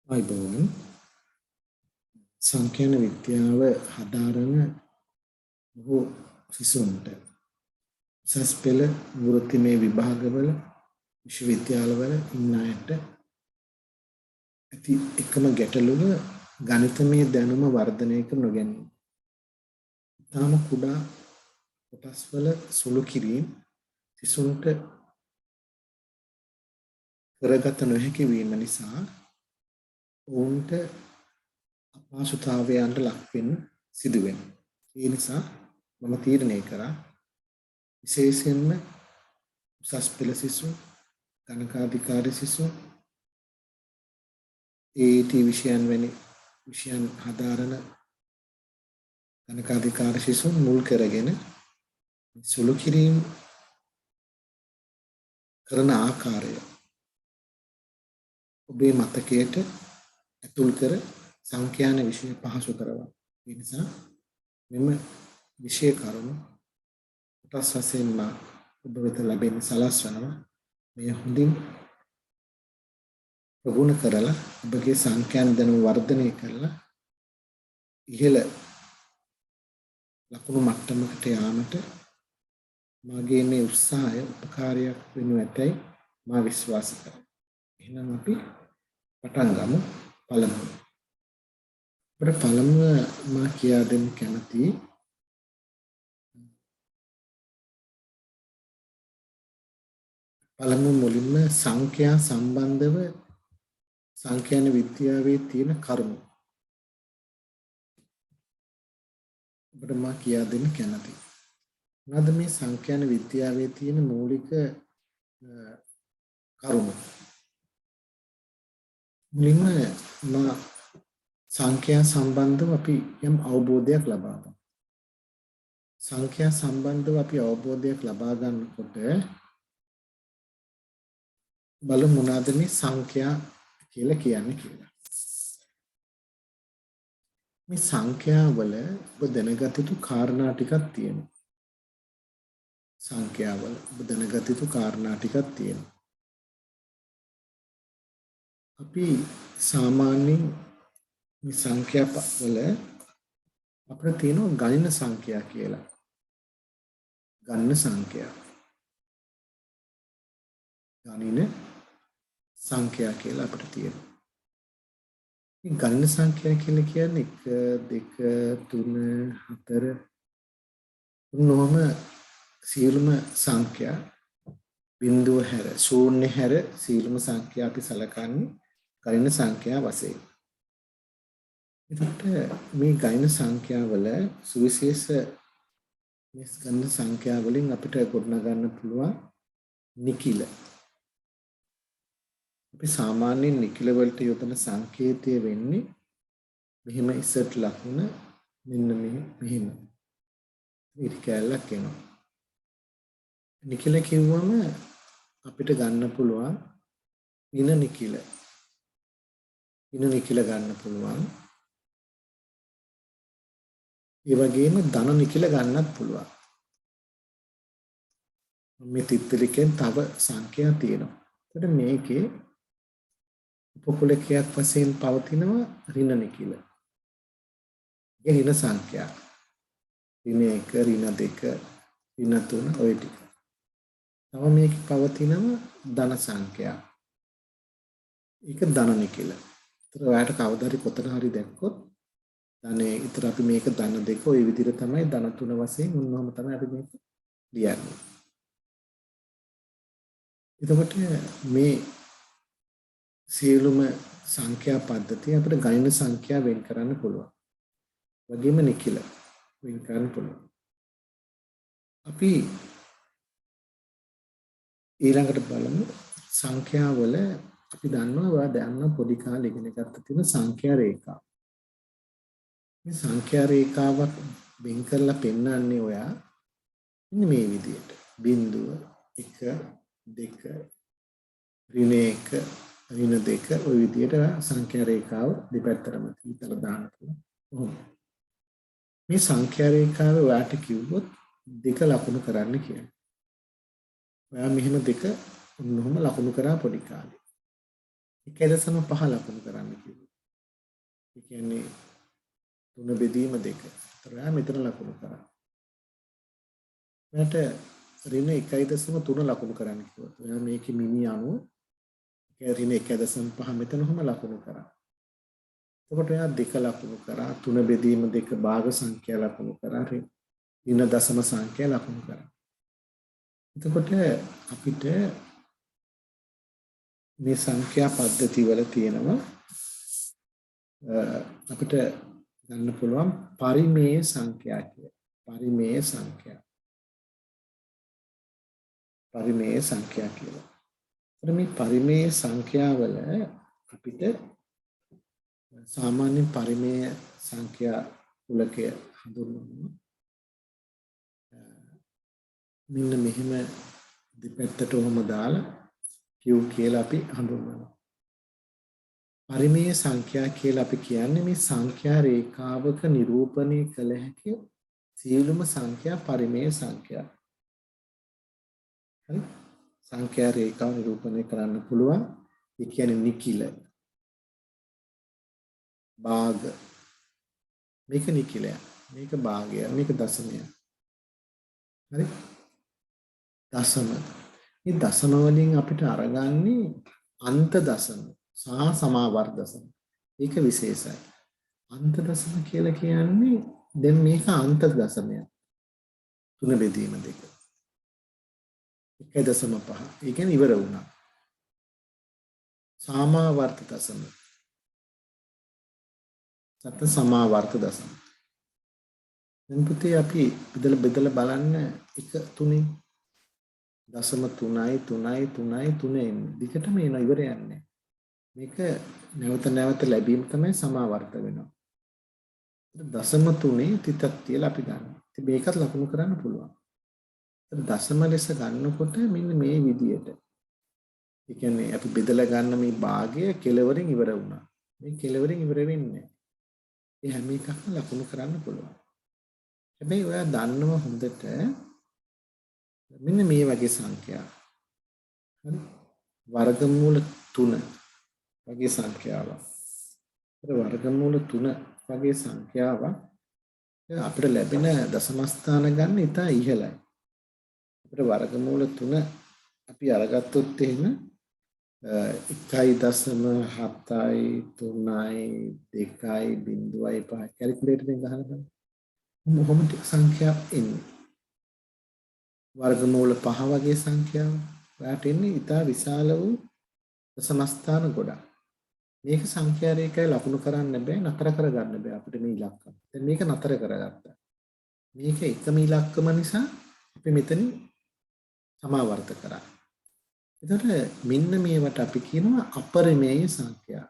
අයිබෝවන් සංඛ්‍යාන විද්‍යාව හදාරන බොහෝ සිසුන්ට උසස් පෙළ වෘත්තිමය විභාගවල විශ්වවිද්‍යාලවල ඉන්න අයට ඇති එකම ගැටලුව ගණිතමය දැනුම වර්ධනය කර නොගැනීම. තාම කුඩා කොටස්වල සුළු කිරීම සිසුන්ට කරගත නොහැකි වීම නිසා ඔවුන්ට අපහසුතාවයන්ට ලක් වෙන්න සිදු වෙනවා. ඒ නිසා මම තීරණය කරා විශේෂයෙන්ම උසස් පෙළ සිසුන්, ගණකාධිකාරී සිසුන්, AAT විෂයන් වැනි විෂයන් හදාරන ගණකාධිකාරී සිසුන් මුල් කරගෙන සුළු කිරීම කරන ආකාරය ඔබේ මතකයට ඇතුල් කර සංඛ්‍යාන විෂය පහසු කරවා. ඒ නිසා මෙම විෂය කරුණු කොටස් වශයෙන් ඔබ වෙත ලැබෙන සලස්වනවා. මේ හොඳින් ප්‍රගුණ කරලා ඔබගේ සංඛ්‍යාන දැනුම වර්ධනය කරලා ඉහළ ලකුණු මට්ටමකට යාමට මාගේ මේ උත්සාහය උපකාරයක් වෙනු ඇතැයි මා විශ්වාස කරනවා. එහෙනම් අපි පටන් ගමු. පළමුව මා කියා දෙන්න කැමතියි මුලින්ම සංඛ්‍යා සම්බන්ධව සංඛ්‍යාන විද්‍යාවේ තියෙන කරුණු ඔබට මා කියා දෙන්න කැමතියි. මොනවද මේ සංඛ්‍යාන විද්‍යාවේ තියෙන මූලික කරුණු? මුලින්ම මා සංඛ්‍යා සම්බන්ධව අපි යම් අවබෝධයක් ලබා ගන්නවා. සංඛ්‍යා සම්බන්ධව අපි අවබෝධයක් ලබා ගන්නකොට බලමු මොනවද මේ සංඛ්‍යා කියලා කියන්නේ කියලා. මේ සංඛ්‍යා වල ඔබ දැනගත යුතු කාරණා ටිකක් තියෙනවා. සංඛ්‍යා වල ඔබ දැනගත යුතු කාරණා ටිකක් තියෙනවා. අපි සාමාන්‍යයෙන් මේ සංඛ්‍යා වල අපිට තියෙනවා ගණන සංඛ්‍යා කියලා. ගණන සංඛ්‍යා. ගණන සංඛ්‍යා කියලා අපිට තියෙනවා. මේ ගණන සංඛ්‍යා කියලා කියන්නේ 1 2 3 4 මොනවාම සියලුම සංඛ්‍යා බිඳුව හැර ශූන්‍ය හැර සියලුම සංඛ්‍යා අපි සලකන්නේ ගණන සංඛ්‍යා වශයෙන්. එතකොට මේ ගණන සංඛ්‍යා වල සුවිශේෂ මේ ගණන සංඛ්‍යා වලින් අපිට ගොඩනගන්න පුළුවන් නිකිල. අපි සාමාන්‍යයෙන් නිකිල වලට යොදන සංකේතය වෙන්නේ මෙහෙම ඉස්සට ලකුණ මෙන්න මෙහෙම. ඊට කැලලක් එනවා. නිකිල කිව්වම අපිට ගන්න පුළුවන් ඉන නිකිල. ඉන නිකිල ගන්න පුළුවන්. ඒ වගේම ධන නිකිල ගන්නත් පුළුවන්. මේ තිත්තලිකෙන් තව සංඛ්‍යා තියෙනවා. එතකොට මේකේ උපකුලකයක් වශයෙන් පවතිනවා ඍණ නිකිල. ඒ ඍණ සංඛ්‍යා. ඍණ 1, ඍණ 2, ඍණ 3 ඔය ටික. තව මේකේ පවතිනවා ධන සංඛ්‍යා. ඒක ධන නිකිල. ඒතර ඔයාලට කවදාරි පොතට හරි දැක්කොත් ධනේ ඊතර අපි මේක ධන 2 ওই විදිහට තමයි ධන 3 වශයෙන් උන්වම තමයි අපි මේක ලියන්නේ. එතකොට මේ සියලුම සංඛ්‍යා පද්ධතිය අපිට ගණන සංඛ්‍යා වෙන් කරන්න පුළුවන්. වගේම නිකිල වෙන් කරන්න පුළුවන්. අපි ඊළඟට බලමු සංඛ්‍යා වල අපි දන්නවා ඔයා දන්න පොඩි කාලේ ඉගෙන ගත්ත තියෙන සංඛ්‍යා රේඛා. මේ සංඛ්‍යා රේඛාවක් වෙන් කරලා පෙන්වන්නේ ඔයා මෙන්න මේ විදිහට. බිංදුව 1 2 ඍණ 1 ඍණ 2 ඔය විදිහට සංඛ්‍යා රේඛාව දෙපැත්තටම තියලා දාන්න පුළුවන්. මේ සංඛ්‍යා රේඛාව ඔයාට කිව්වොත් දෙක ලකුණු කරන්න කියලා. ඔයා මෙහෙම දෙක ඔන්නෝම ලකුණු කරා පොඩි කාලේ. 1.5 ලකුණු කරන්න කිව්වා. ඒ කියන්නේ 3 බෙදීම 2. ඒතර එයා මෙතන ලකුණු කරා. මට ඍණ 1.3 ලකුණු කරන්න කිව්වා. එයා මේකේ මිමි අණුව ඍණ 1.5 මෙතනම ලකුණු කරා. එතකොට එයා 2 ලකුණු කරා. 3 බෙදීම 2 භාග සංඛ්‍යා ලකුණු කරා. ඍණ දශම සංඛ්‍යා ලකුණු කරා. එතකොට අපිට මේ සංඛ්‍යා පද්ධති වල තියෙනවා අපිට ගන්න පුළුවන් පරිමේය සංඛ්‍යා කියලා. පරිමේය සංඛ්‍යා. පරිමේය සංඛ්‍යා කියලා. එතන මේ පරිමේය සංඛ්‍යාවල අපිට සාමාන්‍ය පරිමේය සංඛ්‍යා කුලකය හඳුන්වනවා. මෙන්න මෙහෙම දෙපැත්තට ඔහොම දාලා Q කියලා අපි හඳුන්වනවා. පරිමේය සංඛ්‍යා කියලා අපි කියන්නේ මේ සංඛ්‍යා රේඛාවක නිරූපණය කළ හැකි සියලුම සංඛ්‍යා පරිමේය සංඛ්‍යා. හරි? සංඛ්‍යා රේඛාව නිරූපණය කරන්න පුළුවන්. ඒ කියන්නේ නිකිල. භාග. මේක නිකිලය. මේක භාගය. මේක දශමය. හරි? දශම. මේ දශම වලින් අපිට අරගන්නේ අන්ත දශම. සහ සමාවර්ත දශම. ඒක විශේෂයි. අන්ත දශම කියලා කියන්නේ දැන් මේක අන්ත දශමයක්. 3 බෙදීම 2. 1.5. ඒ කියන්නේ ඉවර වුණා. සමාවර්ත දශම. සත සමාවර්ත දශම. දැන් පුතේ අපි බෙදලා බලන්න 1 3 3.3 එන්නේ. දිගටම එනවා ඉවර යන්නේ. මේක නැවත ලැබීම තමයි සමාවර්ත වෙනවා. දශම 3 තිතක් තියලා අපි ගන්නවා. ඉතින් මේකත් ලකුණු කරන්න පුළුවන්. දශම ලෙස ගන්නකොට මෙන්න මේ විදියට. ඒ කියන්නේ අපි බෙදලා ගන්න මේ භාගය කෙලවරින් ඉවර වුණා. මේ කෙලවරින් ඉවර වෙන්නේ නැහැ. ඒ හැම එකක්ම ලකුණු කරන්න පුළුවන්. හැබැයි ඔයා දන්නව හොඳට මෙන්න මේ වගේ සංඛ්‍යා. හරි? වර්ගමූල 3 වගේ සංඛ්‍යාවක්. වර්ගමූල 3 වගේ සංඛ්‍යාවක් අපිට ලැබෙන දශම ස්ථාන ගන්න ඉතා ඉහළයි. අපිට වර්ගමූල 3 අපි අරගත්තොත් එහෙම 1.7යි 3යි 2යි 0.5 කැල්කියුලේටරෙන් ගහලා බලන්න. මොහොම ටික සංඛ්‍යාවක් එන්නේ. වර්ගමූල 5 වගේ සංඛ්‍යාව. ඔයාට එන්නේ ඉතා විශාල වූ දශම ස්ථාන ගොඩක්. මේක සංඛ්‍යා රේඛය ලකුණු කරන්න බෑ, නතර කරගන්න බෑ අපිට මේ ඉලක්කම. දැන් මේක නතර කරගත්තා. මේක එකම ඉලක්කම නිසා අපි මෙතන සමාවර්ත කරා. එතකොට මෙන්න මේවට අපි කියනවා අපරිමේය සංඛ්‍යා.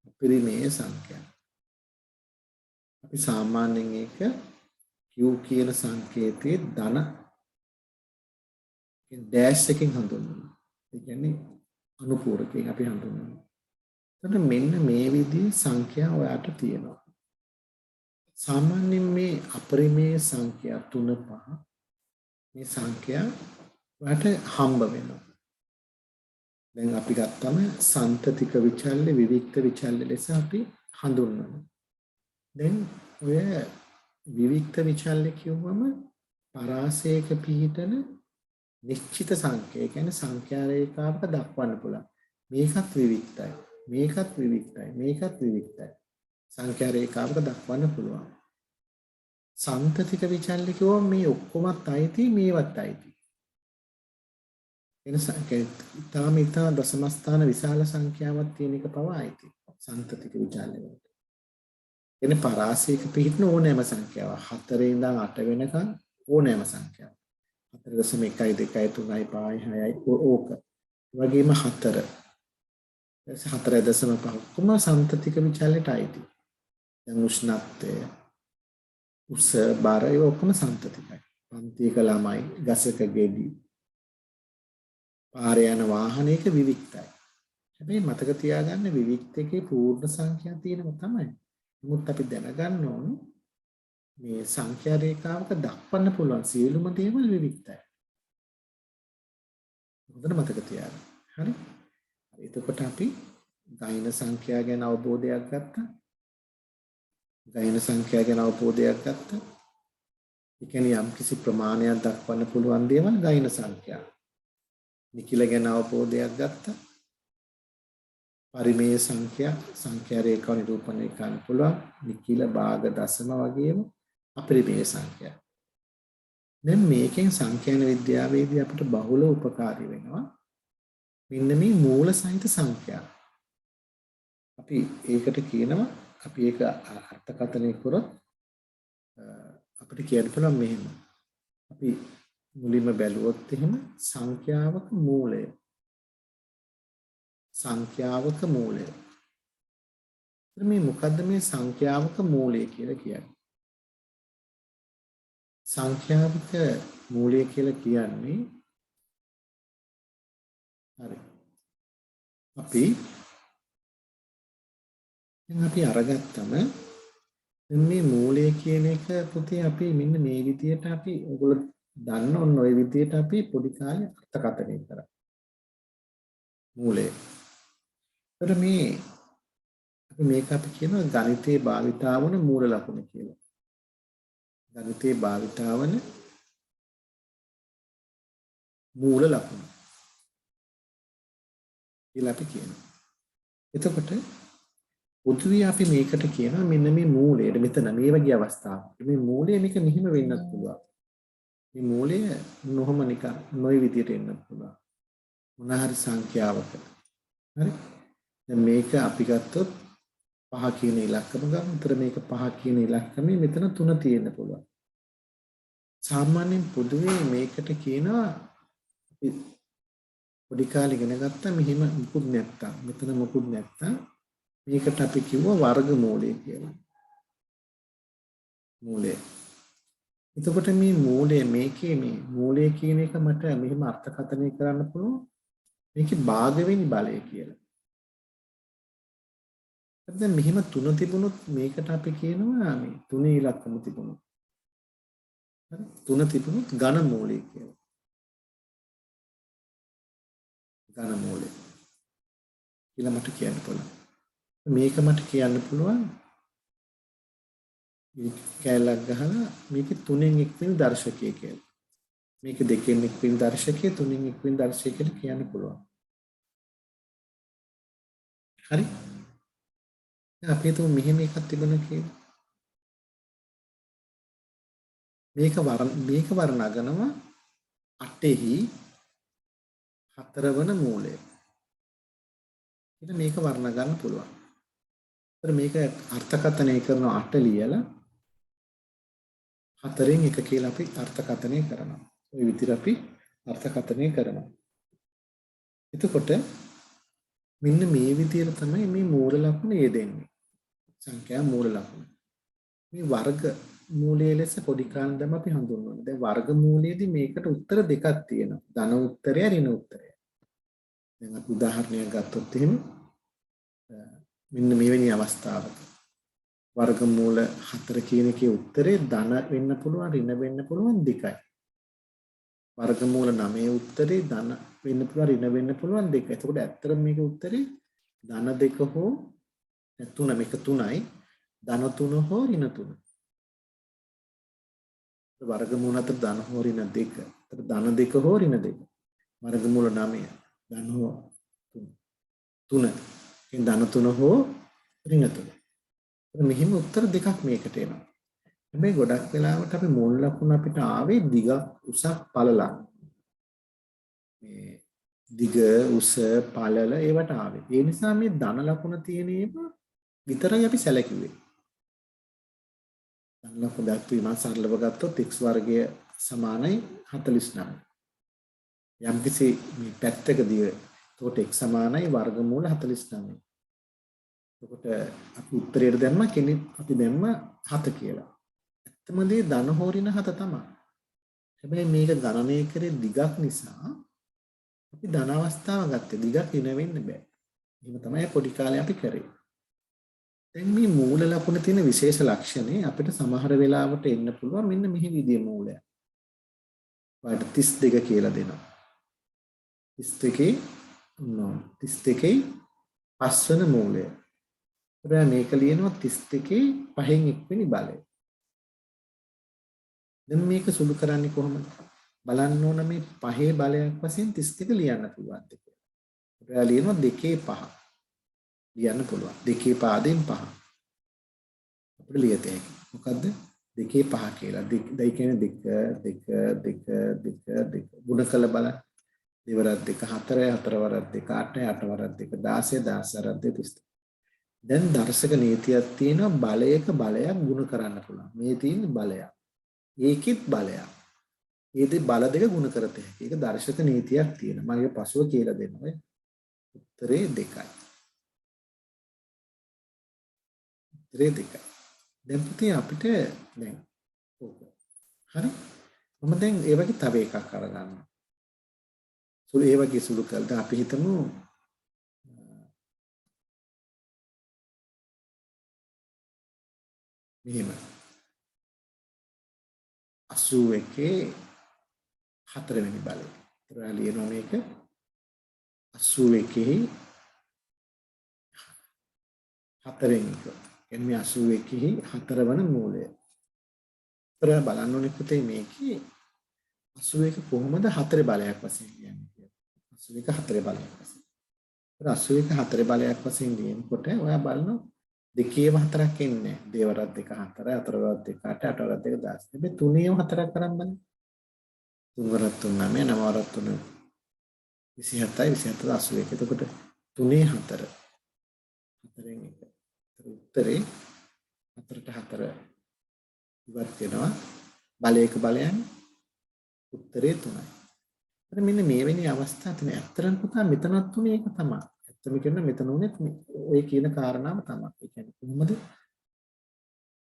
අපරිමේය සංඛ්‍යා. අපි සාමාන්‍යයෙන් ඒක Q කියන සංකේතයේ ධන ඩෑෂ් එකකින් හඳුන්වනවා. ඒ කියන්නේ අනුපූරකයෙන් අපි හඳුන්වනවා. එතකොට මෙන්න මේ විදිහේ සංඛ්‍යා ඔයාට තියෙනවා. සාමාන්‍යයෙන් මේ අපරිමේය සංඛ්‍යා 3 5 මේ සංඛ්‍යා ඔයාට හම්බ වෙනවා. දැන් අපි ගත්තම සන්තතික විචල්්‍ය විවික්ත විචල්්‍ය ලෙස අපි හඳුන්වනවා. දැන් ඔය විවික්ත විචල්්‍ය කියවම පරාසයක පිහිටන නිශ්චිත සංඛ්‍යා. ඒ කියන්නේ සංඛ්‍යා රේඛාවක දක්වන්න පුළුවන්. මේකත් විවික්තයි. මේකත් විවික්තයි. මේකත් විවික්තයි. සංඛ්‍යා රේඛාවක දක්වන්න පුළුවන්. සන්තතික විචල්්‍ය කියවම මේ ඔක්කොමත් අයිති මේවත් අයිති. එන සංඛ්‍යා ඊටා දශම ස්ථාන විශාල සංඛ්‍යාවක් තියෙන එක පවා අයිති. සන්තතික විචල්්‍ය වලට. එනේ පරාසයක පිහිටන ඕනෑම සංඛ්‍යාවක් 4 ඉඳන් 8 වෙනකන් ඕනෑම සංඛ්‍යාවක්. 4.1 2 3 5 6යි ඕක. වගේම 4. 4.5 කොම සන්තතික විචල්්‍යයට අයිති. දැන් උෂ්ණත්වය උස බර ඒ ඔක්කොම සන්තතිකයි. පන්තියක ළමයි ගසක ගෙඩි පාරේ යන වාහනයක විවික්තයි. හැබැයි මතක තියාගන්න විවික්තකේ පූර්ණ සංඛ්‍යා තියෙනවා තමයි. නමුත් අපි දැනගන්න ඕන මේ සංඛ්‍යා රේඛාවක දක්වන්න පුළුවන් සියලුම දේවල් විවික්තයි. හොඳට මතක තියාගන්න. හරි? එතකොට අපි ගායන සංඛ්‍යා ගැන අවබෝධයක් ගත්තා. ගායන සංඛ්‍යා ගැන අවබෝධයක් ගත්තා. ඒ කියන්නේ යම් කිසි ප්‍රමාණයක් දක්වන්න පුළුවන් දේවල් ගායන සංඛ්‍යා. නිකිල ගැන අවබෝධයක් ගත්තා. පරිමේය සංඛ්‍යා රේඛා නිරූපණය කරන්න පුළුවන්. නිකිල භාග දශම වගේම අපරිමේය සංඛ්‍යා. දැන් මේකෙන් සංඛ්‍යාන විද්‍යාවේදී අපිට බහුල උපකාරී වෙනවා. මෙන්න මේ මූල සහිත සංඛ්‍යා. අපි ඒකට කියනවා අපි ඒක අර්ථකථනය කරොත් අපිට කියන්න පුළුවන් මෙහෙම. අපි මුලින්ම බැලුවොත් එහෙම සංඛ්‍යාවක මූලය. සංඛ්‍යාවක මූලය. මේ මොකද්ද මේ සංඛ්‍යාවක මූලය කියලා කියන්නේ? සංඛ්‍යාවක මූලය කියලා කියන්නේ හරි. අපි අරගත්තම මේ මූලය කියන එක පුතේ අපි මෙන්න මේ විදියට අපි ඔයගොල්ලෝ දන්න ඔන්න ඔය විදියට අපි පොඩි කාලේ අර්ථකථනය කරා. මූලය. ඒතර මේක අපි කියනවා ගණිතයේ භාවිතා වන මූල ලකුණ කියලා. ගණිතයේ භාවිතා වන මූල ලකුණ කියලා අපි කියනවා. එතකොට පොදුවේ අපි මේකට කියනවා මෙන්න මේ මූලයට මෙතන මේ වගේ අවස්ථාවක්. මේ මූලය මේක මෙහිම වෙන්නත් පුළුවන්. මේ මූලය නොහම නිකන් නොයි විදියට එන්නත් පුළුවන්. මොන හරි සංඛ්‍යාවක. හරි? දැන් මේක අපි ගත්තොත් 5 කියන ඉලක්කම ගමු. උතර මේක 5 කියන ඉලක්කමේ මෙතන 3 තියෙන්න පුළුවන්. සාමාන්‍යයෙන් පොදුවේ මේකට කියනවා අපි පොඩි කාලේ ඉගෙන ගත්තා මෙහිම මුකුත් නැත්තම් මෙතන මුකුත් නැත්තම් මේකට අපි කිව්වා වර්ගමූලය කියලා. මූලය. එතකොට මේ මූලය මේකේ මේ මූලය කියන එක මට මෙහෙම අර්ථකථනය කරන්න පුළුවන්. මේකේ භාගවෙනි බලය කියලා. දැන් මෙහෙම 3 තිබුණොත් මේකට අපි කියනවා මේ 3 ඉලක්කම තිබුණොත්. හරි? 3 තිබුණොත් ඝන මූලය කියලා. ඝන මූලය. කියලා මට කියන්න පුළුවන්. මේක මට කියන්න පුළුවන් මේක කැලක් ගහලා මේකේ 3න් 1 වෙනි දර්ශකය කියලා. මේක 2න් 1 වෙනි දර්ශකය 3න් 1 වෙනි දර්ශකය කියලා කියන්න පුළුවන්. හරි? අපි හිතමු මෙහෙම එකක් තිබුණා කියලා. මේක වර්ණගනවා 8ෙහි 4 වන මූලය. ඉතින් මේක වර්ණ ගන්න පුළුවන්. මේක අර්ථකථනය කරන 8 ලියලා 4න් 1 කියලා අපි අර්ථකථනය කරනවා. ওই විදිහට අපි අර්ථකථනය කරනවා. එතකොට මෙන්න මේ විදිහට තමයි මේ මූල ලකුණ යෙදෙන්නේ. සංඛ්‍යා මූල ලකුණ. මේ වර්ග මූලයේ ලෙස පොඩි කාණ්ඩම අපි හඳුන්වනවා. දැන් වර්ග මූලයේදී මේකට උත්තර දෙකක් තියෙනවා. ධන උත්තරය, ඍණ උත්තරය. දැන් අපි උදාහරණයක් ගත්තොත් එහෙම මෙන්න මෙවැනි අවස්ථාවක වර්ගමූල 4 කියන එකේ උත්තරේ ධන වෙන්න පුළුවන් ඍණ වෙන්න පුළුවන් දෙකයි. වර්ගමූල 9 උත්තරේ ධන වෙන්න පුළුවන් ඍණ වෙන්න පුළුවන් දෙකයි. එතකොට ඇත්තටම මේකේ උත්තරේ ධන 2 හෝ 3 මේක 3යි ධන 3 හෝ ඍණ 3. වර්ගමූල 4 ධන හෝ ඍණ 2. එතකොට ධන 2 හෝ ඍණ 2. වර්ගමූල 9 ධන හෝ 3. ධන 3 හෝ ඍණ 3. මෙහිම උත්තර දෙකක් මේකට එනවා. හැබැයි ගොඩක් වෙලාවට අපි මූල ලකුණ අපිට ආවේ දිග උසක් පළල. මේ දිග උස පළල ඒවට ආවේ. ඒ නිසා මේ ධන ලකුණ තියෙන ඒවා විතරයි අපි සැලකුවේ. ධන ලකුණ දැක්වීම මම සරලව ගත්තොත් x වර්ගය සමානයි 49. යම්කිසි මේ පැත්තකදී එතකොට x සමානයි වර්ගමූල 49. එතකොට අපි උත්තරයට දැම්ම කෙනෙක් අපි දැම්ම 7 කියලා. ඇත්තම දේ ධන හෝ ඍණ 7 තමයි. හැබැයි මේක ගණනය කරේ දිගක් නිසා අපි ධන අවස්ථාව ගත්තේ. දිගක් ඍණ වෙන්න බෑ. එහෙම තමයි පොඩි කාලේ අපි කරේ. දැන් මේ මූල ලකුණ තියෙන විශේෂ ලක්ෂණේ අපිට සමහර වෙලාවට එන්න පුළුවන් මෙන්න මෙහි විදිය මූලය. වාට 32 කියලා දෙනවා. 32 32යි පස්වන මූලය. ඒතර මේක ලියනවා 32 පහෙන් එක්වෙනි බලය. දැන් මේක සුළු කරන්නේ කොහොමද? බලන්න ඕන මේ පහේ බලයක් වශයෙන් 32 ලියන්න පුළුවන්ද කියලා. ඒතර ලියනවා 2 5. ලියන්න පුළුවන්. 2 පාදයෙන් 5. අපිට ලියත හැකි. මොකද්ද? 2 5 කියලා. 2 කියන්නේ 2 2 2 2 ගුණ කළ බලන්න. දෙවරක් 2 4 4 වරක් 2 8 8 වරක් 2 16 16 වරක් 2 32. දැන් දර්ශක නීතියක් තියෙනවා බලයක බලයක් ගුණ කරන්න පුළුවන්. මේ තියෙන බලයක්. ඒකෙත් බලයක්. ඒ බල දෙක ගුණ කරත හැකි. ඒක දර්ශක නීතියක් තියෙනවා. මම ඒක පසුව කියලා දෙනවා. උත්තරේ 2යි. උත්තරේ 2යි. දැන් පුතේ අපිට දැන් ඕක. හරි? මම දැන් ඒ වගේ තව එකක් අරගන්නවා. සුළු ඒ වගේ සුළු කළා. අපි හිතමු මෙහෙම 81 4වෙනි බලය. ඒතර ලියනවා මේක 81 4වෙනි එක. එන්නේ 81 4 වන මූලය. ඒතර බලන්න ඕනේ පුතේ මේකේ 81 කොහොමද 4 බලයක් වශයෙන් ලියන්නේ කියලා. 81 4 බලයක් වශයෙන්. ඒතර 81 4 බලයක් වශයෙන් ලියනකොට ඔයා බලනවා දෙකේම හතරක් එන්නේ. දේවරක් 2 4 4 වරක් 2 8 8 වරක් 2 10. හැබැයි තුනේම හතරක් කරන් බලන්න. 3 වරක් 3 9 9 වරක් 3 27යි 27 81. එතකොට 3 4 4න් 1. උත්තරේ 4ට 4 ඉවත් වෙනවා. බලයක බලයන් උත්තරේ 3යි. එතන මෙන්න මේ වෙනි අවස්ථාව තියෙන. ඇත්තටම පුතා මෙතනත් තුනේ ඒක තමයි. ඇත්තම කියන මෙතන උනේත් ඔය කියන කාරණාව තමයි. ඒ කියන්නේ කොහොමද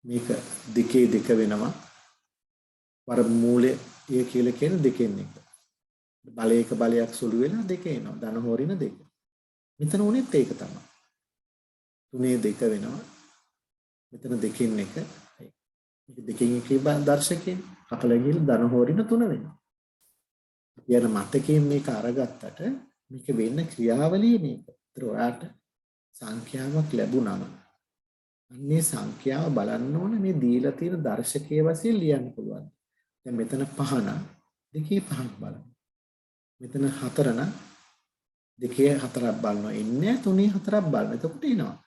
මේක දෙකේ දෙක වෙනවා. වර මූලයේ ඒ කියලා කියන දෙකෙන් එක. බලයක බලයක් සුළු වෙලා දෙක එනවා. ධන හොරින දෙක. මෙතන උනේත් ඒක තමයි. තුනේ දෙක වෙනවා. මෙතන දෙකෙන් එක. මේක දෙකෙන් එක දර්ශකයෙන් කපලා ගිහලා ධන හොරින 3 වෙනවා. අපි යන මතකයෙන් මේක අරගත්තට මේක වෙන්න ක්‍රියාවලිය මේක. ඒතර ඔයාට සංඛ්‍යාවක් ලැබුණම අන්නේ සංඛ්‍යාව බලන්න ඕනේ මේ දීලා තියෙන දර්ශකයේ වශයෙන් ලියන්න පුළුවන්. දැන් මෙතන 5 නම් දෙකේ 5ක් බලන්න. මෙතන 4 නම් දෙකේ 4ක් බලනවා. ඉන්නේ 3 4ක් බලනවා.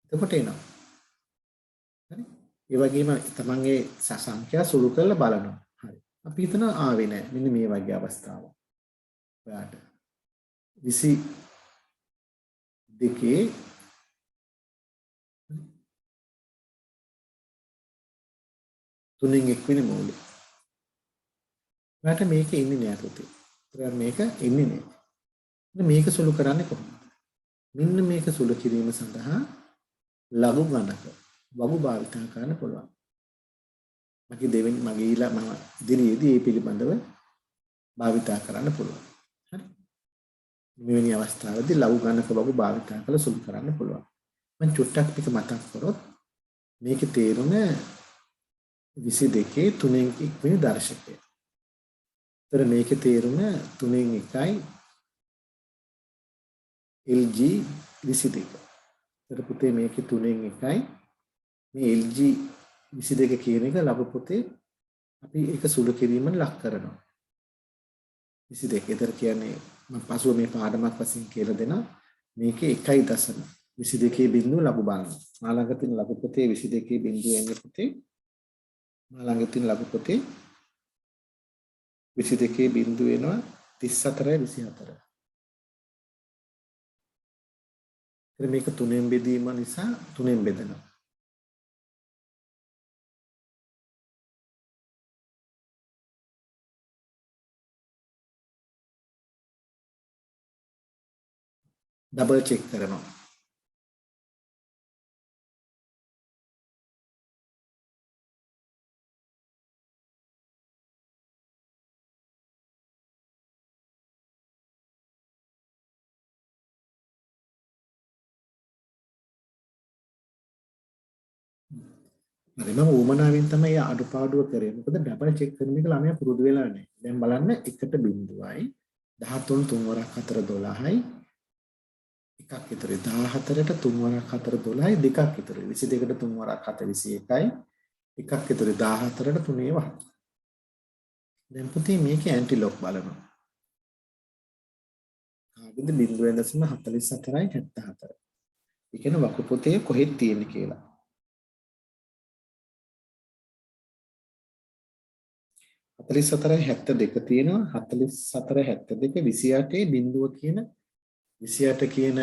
එතකොට එනවා. හරි? ඒ වගේම තමන්ගේ සංඛ්‍යා සුළු කරලා බලනවා. හරි. අපි හිතන ආවේ නැහැ. මෙන්න මේ වගේ අවස්ථාවක්. ඔයාට 22 තුනෙන් එක්වෙනි මූලය. ඔයාට මේක ඉන්නේ නෑ පුතේ. ඒතර මේක ඉන්නේ නෑ. මේක සුළු කරන්නේ කොහොමද? මෙන්න මේක සුළු කිරීම සඳහා ලඝු ගණක වගු භාවිත කරන්න පුළුවන්. මගේ ඉදිරියේදී මේ පිළිබඳව භාවිත කරන්න පුළුවන්. හරි. මෙවැනි අවස්ථාවේදී ලඝු ගණක වගු භාවිත කරලා සුළු කරන්න පුළුවන්. මම චුට්ටක් පිට මතක් කරොත් මේකේ තේරුම 22 3න් 1 වෙනි දර්ශකය. ඒතර මේකේ තේරුම 3න් 1යි LG 22. ඒතර පුතේ මේකේ 3න් 1යි මේ LG 22 කියන එක ලඝු පොතේ අපි ඒක සුළු කිරීමෙන් ලක් කරනවා. 22. ඒතර කියන්නේ මම පසුව මේ පාඩමක් වශයෙන් කියලා දෙනවා. මේකේ 1.22 බිඳුව ලඝු බලනවා. මා ළඟ තියෙන ලඝු පොතේ 22 බිඳුව එන්නේ පුතේ මා ළඟ තියෙන ලඝු පොතේ 22 බිඳුව වෙනවා 34 24. ඒතර මේක 3ෙන් බෙදීම නිසා 3ෙන් බෙදෙනවා. डबल चेक करना හරි මම උමනාවෙන් තමයි අඩුපාඩුව කරේ. මොකද ඩබල් චෙක් කරන එක ළමයා පුරුදු වෙලා නැහැ. දැන් බලන්න 1.0යි 13 3 වරක් 4 12යි එකක් ඉතුරුයි 14ට 3 වරක් 4 12යි දෙකක් ඉතුරුයි 22ට 3 වරක් 4 21යි එකක් ඉතුරුයි 14ට 3 වහ. දැන් පුතේ මේකේ ඇන්ටිලොග් බලනවා. ආවිද 0.44යි 74. ඒ කියන්නේ වකු පොතේ කොහෙද තියෙන්නේ කියලා. 44යි 72 තියෙනවා 44 72 28 බිඳුව කියන 28 කියන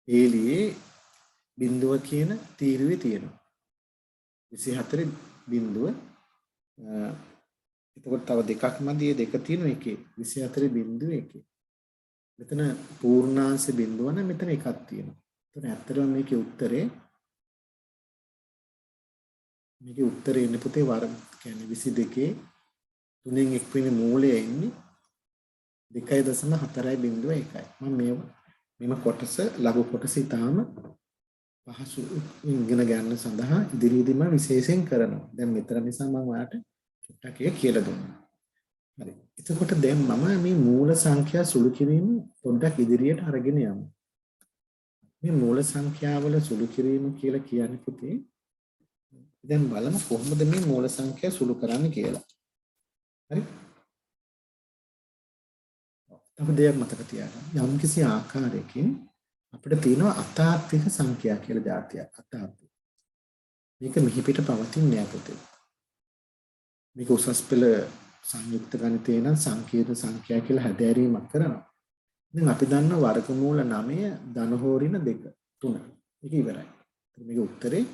ඒලියේ බිඳුව කියන තීරුවේ තියෙනවා 24 බිඳුව එතකොට තව දෙකක් මැද දෙක තියෙනවා එකේ 24 බිඳුව එකේ මෙතන පූර්ණාංශ බිඳුව නම් මෙතන එකක් තියෙනවා එතන ඇත්තටම මේකේ උත්තරේ ඉන්නේ පුතේ වර්ග කියන්නේ 22 3න් 1 වෙනි මූලය ඉන්නේ 2.4.1යි මම මෙම කොටස ලඝු කොටස ඊටාම පහසු ඉගෙන ගන්න සඳහා ඉදිරියේදී මම විශේෂයෙන් කරනවා. දැන් මෙතන නිසා මම ඔයාලට චුට්ටක් ඒක කියලා දුන්නා. හරි. එතකොට දැන් මම මේ මූල සංඛ්‍යා සුළු කිරීම පොඩ්ඩක් ඉදිරියට අරගෙන යමු. මේ මූල සංඛ්‍යාවල සුළු කිරීම කියලා කියන්නේ පුතේ දැන් බලමු කොහොමද මේ මූල සංඛ්‍යා සුළු කරන්නේ කියලා. හරි? තව දෙයක් මතක තියාගන්න. යම්කිසි ආකාරයකින් අපිට තියෙනවා අතාත්වික සංඛ්‍යා කියලා જાතියක්. අතාත්වික. මේක මිහි පිට පවතින්නේ නැහැ පුතේ. මේක උසස් පෙළ සංයුක්ත ගණිතේ නම් සංකීර්ණ සංඛ්‍යා කියලා හැදෑරීමක් කරනවා. දැන් අපි දන්න වර්ගමූල 9 ධන හෝ ඍණ 2 3. මේක ඉවරයි. මේක උත්තරේ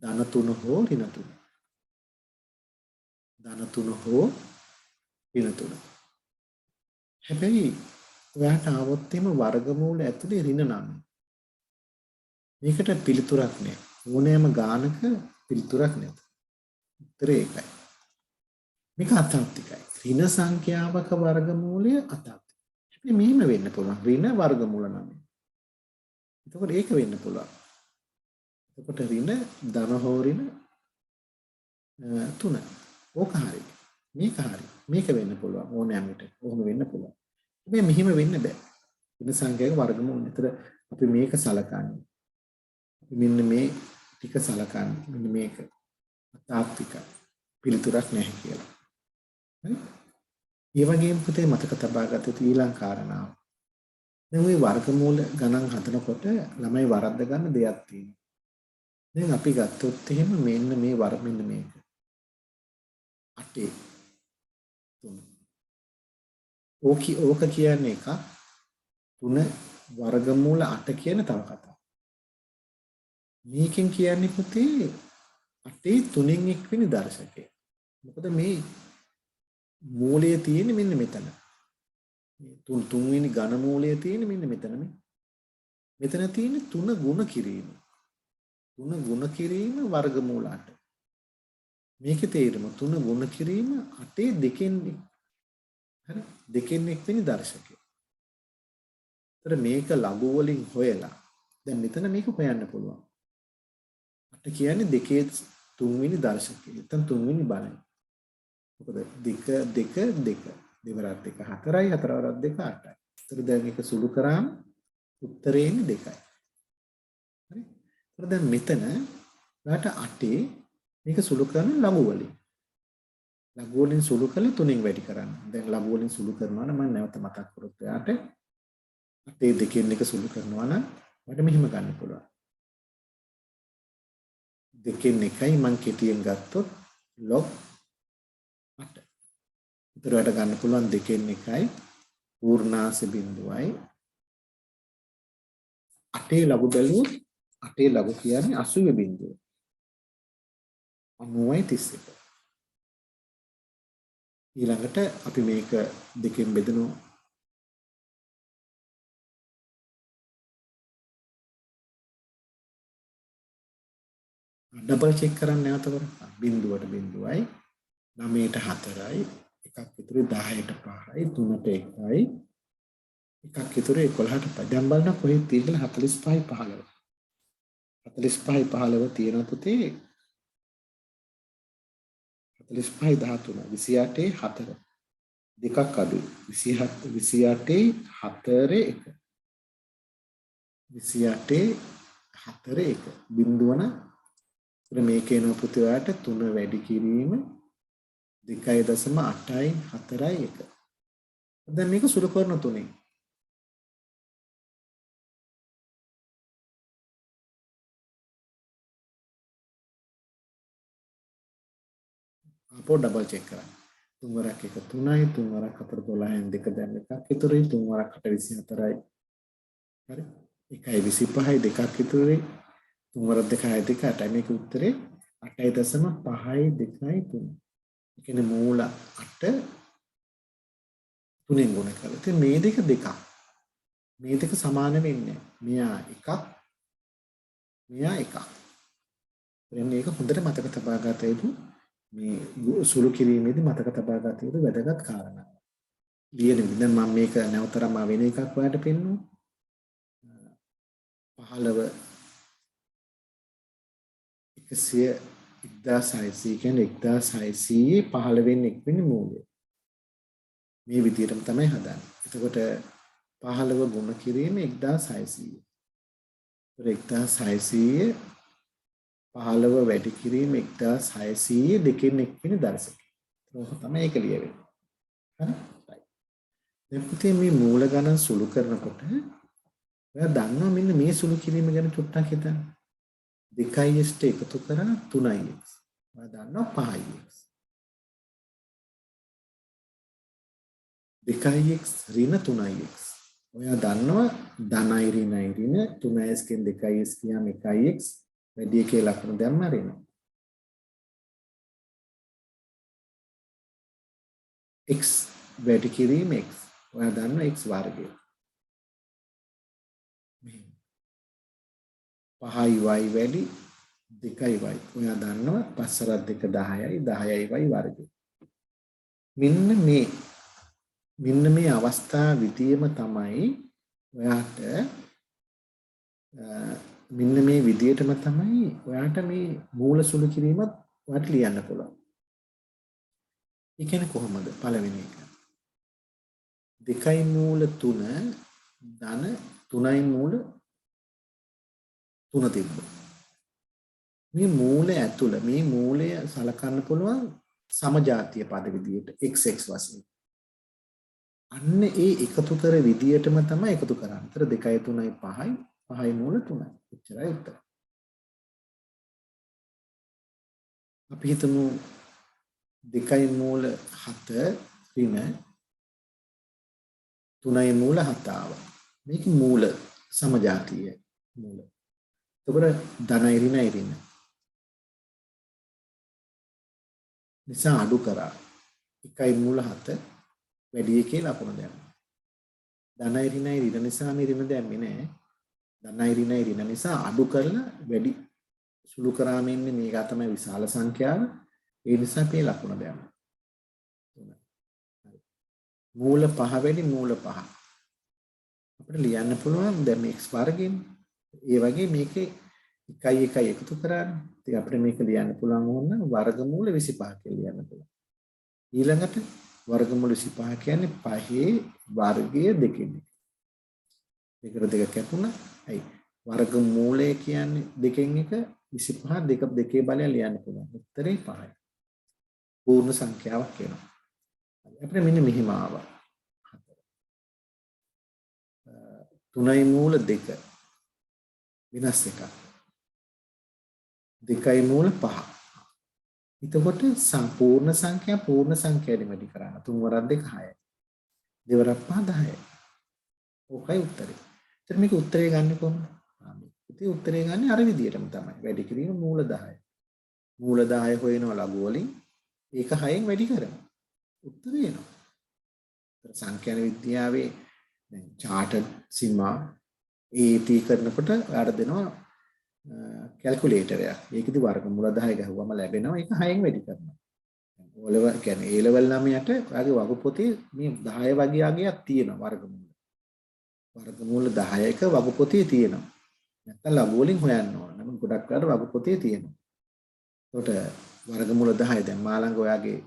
ධන 3 හෝ ඍණ 3. ධන 3 හෝ ඍණ 3. හැබැයි ඔයාට ආවොත් එimhe වර්ගමූල ඇතුලේ ඍණ 9. මේකට පිළිතුරක් නෑ. ඕනෑම ගානක පිළිතුරක් නැත. උත්තරේ ඒකයි. මේක අතාත්විකයි. ඍණ සංඛ්‍යාවක වර්ගමූලය අතාත්විකයි. හැබැයි මෙහෙම වෙන්න පුළුවන්. ඍණ වර්ගමූල 9. එතකොට ඒක වෙන්න පුළුවන්. එතකොට ඍණ ධන හෝ ඍණ 3. ඕක හරි. මේක හරි. මේක වෙන්න පුළුවන් ඕනෑම විට. ඔහොම වෙන්න පුළුවන්. හැබැයි මෙහෙම වෙන්න බෑ. ඍණ සංඛ්‍යාවක වර්ගමූල. ඒතර අපි මේක සලකන්නේ. අපි මෙන්න මේ ටික සලකන්නේ. මෙන්න මේක අතාත්විකයි. පිළිතුරක් නැහැ කියලා. හරි? ඒ වගේම පුතේ මතක තබා ගත යුතු ඊළඟ කාරණාව. දැන් මේ වර්ගමූල ගණන් හදනකොට ළමයි වරද්ද ගන්න දෙයක් තියෙනවා. දැන් අපි ගත්තොත් එහෙම මෙන්න මේ මෙන්න මේක. 8 3. ඕක කියන්නේ එක 3 වර්ගමූල 8 කියන තව කතාවක්. මේකෙන් කියන්නේ පුතේ 8 3න් 1 වෙනි දර්ශකය. මොකද මේ මූලයේ තියෙන්නේ මෙන්න මෙතන. මේ තුන්වෙනි ඝන මූලයේ තියෙන්නේ මෙන්න මෙතන මේ. මෙතන තියෙන්නේ 3 ගුණ කිරීම. 3 ගුණ කිරීම වර්ගමූල 8. මේකේ තේරුම 3 ගුණ කිරීම 8 දෙකෙන් හරි දෙකෙන් එක් වෙනි දර්ශකය. ඒතර මේක ලඝු වලින් හොයලා දැන් මෙතන මේක හොයන්න පුළුවන්. 8 කියන්නේ දෙකේ තුන්වෙනි දර්ශකය. නැත්නම් තුන්වෙනි බලය. මොකද 2 2 2 දෙවරක් 2 4යි 4 වරක් 2 8යි. ඒතර දැන් මේක සුළු කරාම උත්තරේ එන්නේ 2යි. හරි? ඒතර දැන් මෙතන ඔයාලට 8 මේක සුළු කරන ලඝු වලින්. ලඝු වලින් සුළු කළ 3න් වැඩි කරන්න. දැන් ලඝු වලින් සුළු කරනවා නම් මම නැවත මතක් කරොත් ඔයාලට 8 දෙකෙන් එක සුළු කරනවා නම් ඔයාලට මෙහෙම ගන්න පුළුවන්. දෙකෙන් එකයි මම කෙටියෙන් ගත්තොත් log 8. ඒතර ඔයාලට ගන්න පුළුවන් දෙකෙන් එකයි පූර්ණාංශ බිඳුවයි 8 ලඝු බැලුවොත් 8 ලඝු කියන්නේ 80 බිඳුව. 90යි 31. ඊළඟට අපි මේක දෙකෙන් බෙදනවා. ඩබල් චෙක් කරන්න නැවත කරමු. බිඳුවට බිඳුවයි 9ට 4යි එකක් ඉතුරු 10ට 5යි 3ට 1යි එකක් ඉතුරු 11ට 5. දැන් බලන්න කොහෙද තියෙන්නේ 45යි 15. 45යි 15 තියෙනවා පුතේ 45යි 13 28යි 4. දෙකක් අඩුයි. 27 28 4 1. 28 4 1. බිඳුවන මේකේන පුතේ ඔයාලට 3 වැඩි කිරීම 2.8යි 4යි 1. දැන් මේක සුළු කරන 3ෙන්. අපෝ ඩබල් චෙක් කරන්න. 3 වරක් 1 3යි 3 වරක් 4 12න් 2 දැන් එකක් ඉතුරුයි 3 වරක් 8 24යි. හරි. 1යි 25යි දෙකක් ඉතුරුයි 3 වරක් 2යි 2 8යි මේක උත්තරේ 8.5යි 2යි 3. ඒ කියන්නේ මූල 8 3ෙන් ගුණ කරලා. ඉතින් මේ දෙක දෙකක්. මේ දෙක සමාන වෙන්නේ. මෙයා එකක් මෙයා එකක්. දැන් මේක හොඳට මතක තබා ගත යුතු මේ සුළු කිරීමේදී මතක තබා ගත යුතු වැදගත් කාරණා. ලියන විදිහ දැන් මම මේක නැවතරම වෙන එකක් ඔයාලට පෙන්නුවා. 15 1600 කියන්නේ 1600 15 වෙනි එක් වෙනි මූලය. මේ විදිහටම තමයි හදන්නේ. එතකොට 15 ගුණ කිරීම 1600. 1600 15 වැඩි කිරීම 1600 දෙකෙන් එක් වෙන දර්ශකය. ඒක තමයි ඒක ලියවෙන්නේ. හරි? දැන් පුතේ මේ මූල ගණන් සුළු කරනකොට ඔයා දන්නවා මෙන්න මේ සුළු කිරීම ගැන චුට්ටක් හිතන්න. 2x ට එකතු කරා 3x. ඔයා දන්නවා 5x. 2x ඍණ 3x. ඔයා දන්නවා ධනයි ඍණයි ඍණ 3x කෙන් 2x කියම 1x වැඩි එකේ ලකුණු දැම්ම ඍණ. x වැඩි කිරීම x. ඔයා දන්නවා x වර්ගය. 5y වැඩි 2y. ඔයා දන්නවා 5 2 10යි 10යි y වර්ගය. මෙන්න මේ අවස්ථා විදියම තමයි ඔයාට මෙන්න මේ විදියටම තමයි ඔයාට මේ මූල සුළු කිරීමත් ඔයාට ලියන්න පුළුවන්. ඒ කියන්නේ කොහොමද? පළවෙනි එක. 2යි මූල 3 ධන 3යි මූල 3 තිබ්බ. මේ මූලය ඇතුළ මේ මූලය සලකන්න පුළුවන් සමජාතීය පද විදියට xx වශයෙන්. අන්න ඒ එකතු කර විදියටම තමයි එකතු කරන්නේ. ඒතර 2යි 3යි 5යි 5යි මූල 3යි. එච්චරයි උත්තර. අපි හිතමු 2යි මූල 7 ඍණ 3යි මූල 7 ආවා. මේක මූල සමජාතීය මූල. එතකොට ධනයි ඍණයි ඍණ. නිසා අඩු කරා 1යි මූල 7 වැඩි එකේ ලකුණ දැම්මා. ධනයි ඍණයි ඍණ නිසා මේ ඍණ දැම්මේ නෑ. ධනයි ඍණයි ඍණ නිසා අඩු කරලා වැඩි සුළු කරාම ඉන්නේ මේක තමයි විශාල සංඛ්‍යාව. ඒ නිසා මේ ලකුණ දැම්මා. මූල 5 වැඩි මූල 5. අපිට ලියන්න පුළුවන් දැන් මේ x වර්ගෙන්. ඒ වගේ මේකේ 1යි 1යි එකතු කරානේ. ඉතින් අපිට මේක ලියන්න පුළුවන් වුණා වර්ගමූල 25 කියලා ලියන්න පුළුවන්. ඊළඟට වර්ගමූල 25 කියන්නේ 5 වර්ගය දෙකෙන් එක. දෙකට දෙක කැපුණා. අයි වර්ගමූලය කියන්නේ දෙකෙන් එක 25 දෙක දෙකේ බලය ලියන්න පුළුවන්. උත්තරේ 5යි. පූර්ණ සංඛ්‍යාවක් වෙනවා. අපිට මෙන්න මෙහිම ආවා. 3යි මූල 2 විනාශ එකක්. 2යි මූල 5. එතකොට සම්පූර්ණ සංඛ්‍යා පූර්ණ සංඛ්‍යාවෙන් වැඩි කරන්න 3 වරක් 2 6යි. 2 වරක් 5 10යි. ඕකයි උත්තරේ. එතන මේක උත්තරේ ගන්න කොහොමද? ඉතින් උත්තරේ ගන්න අර විදිහටම තමයි. වැඩි කිරීම මූල 10යි. මූල 10 හොයනවා ලඝු වලින්. ඒක 6න් වැඩි කරනවා. උත්තරේ එනවා. සංඛ්‍යාන විද්‍යාවේ දැන් චාර්ටඩ් සීමා AT කරනකොට ඔයාලට දෙනවා කැල්කියුලේටරයක්. ඒකෙදි වර්ගමූල 10 ගහුවම ලැබෙනවා. ඒක 6න් වැඩි කරනවා. O level කියන්නේ A level 9ට ඔයාගේ වග පොතේ මේ 10 වගේ අගයක් තියෙනවා වර්ගමූල. වර්ගමූල 10ක වග පොතේ තියෙනවා. නැත්නම් ලඝු වලින් හොයන්න ඕන. නමුත් ගොඩක් වෙලාවට වග පොතේ තියෙනවා. ඒකට වර්ගමූල 10 දැන් මාළඟ ඔයාගේ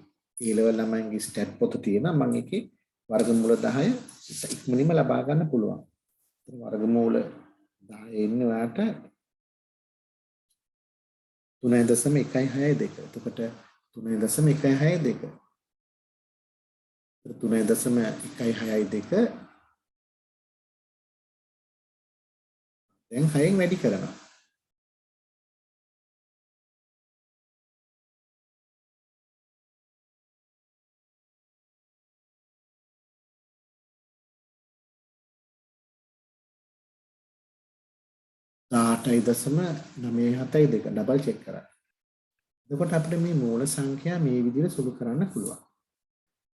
ඒ ලෙවල් ළමයින්ගේ ස්ටැට් පොත තියෙනවා මම ඒකේ වර්ගමූල 10 ඉක්මනින්ම ලබා ගන්න පුළුවන්. වර්ගමූල 10 ඉන්නේ ඔයාට 3.162. එතකොට 3.162. 3.162 දැන් 6න් වැඩි කරනවා. ආටයි දශම 9.72 ඩබල් චෙක් කරා. එතකොට අපිට මේ මූල සංඛ්‍යා මේ විදිහට සුළු කරන්න පුළුවන්.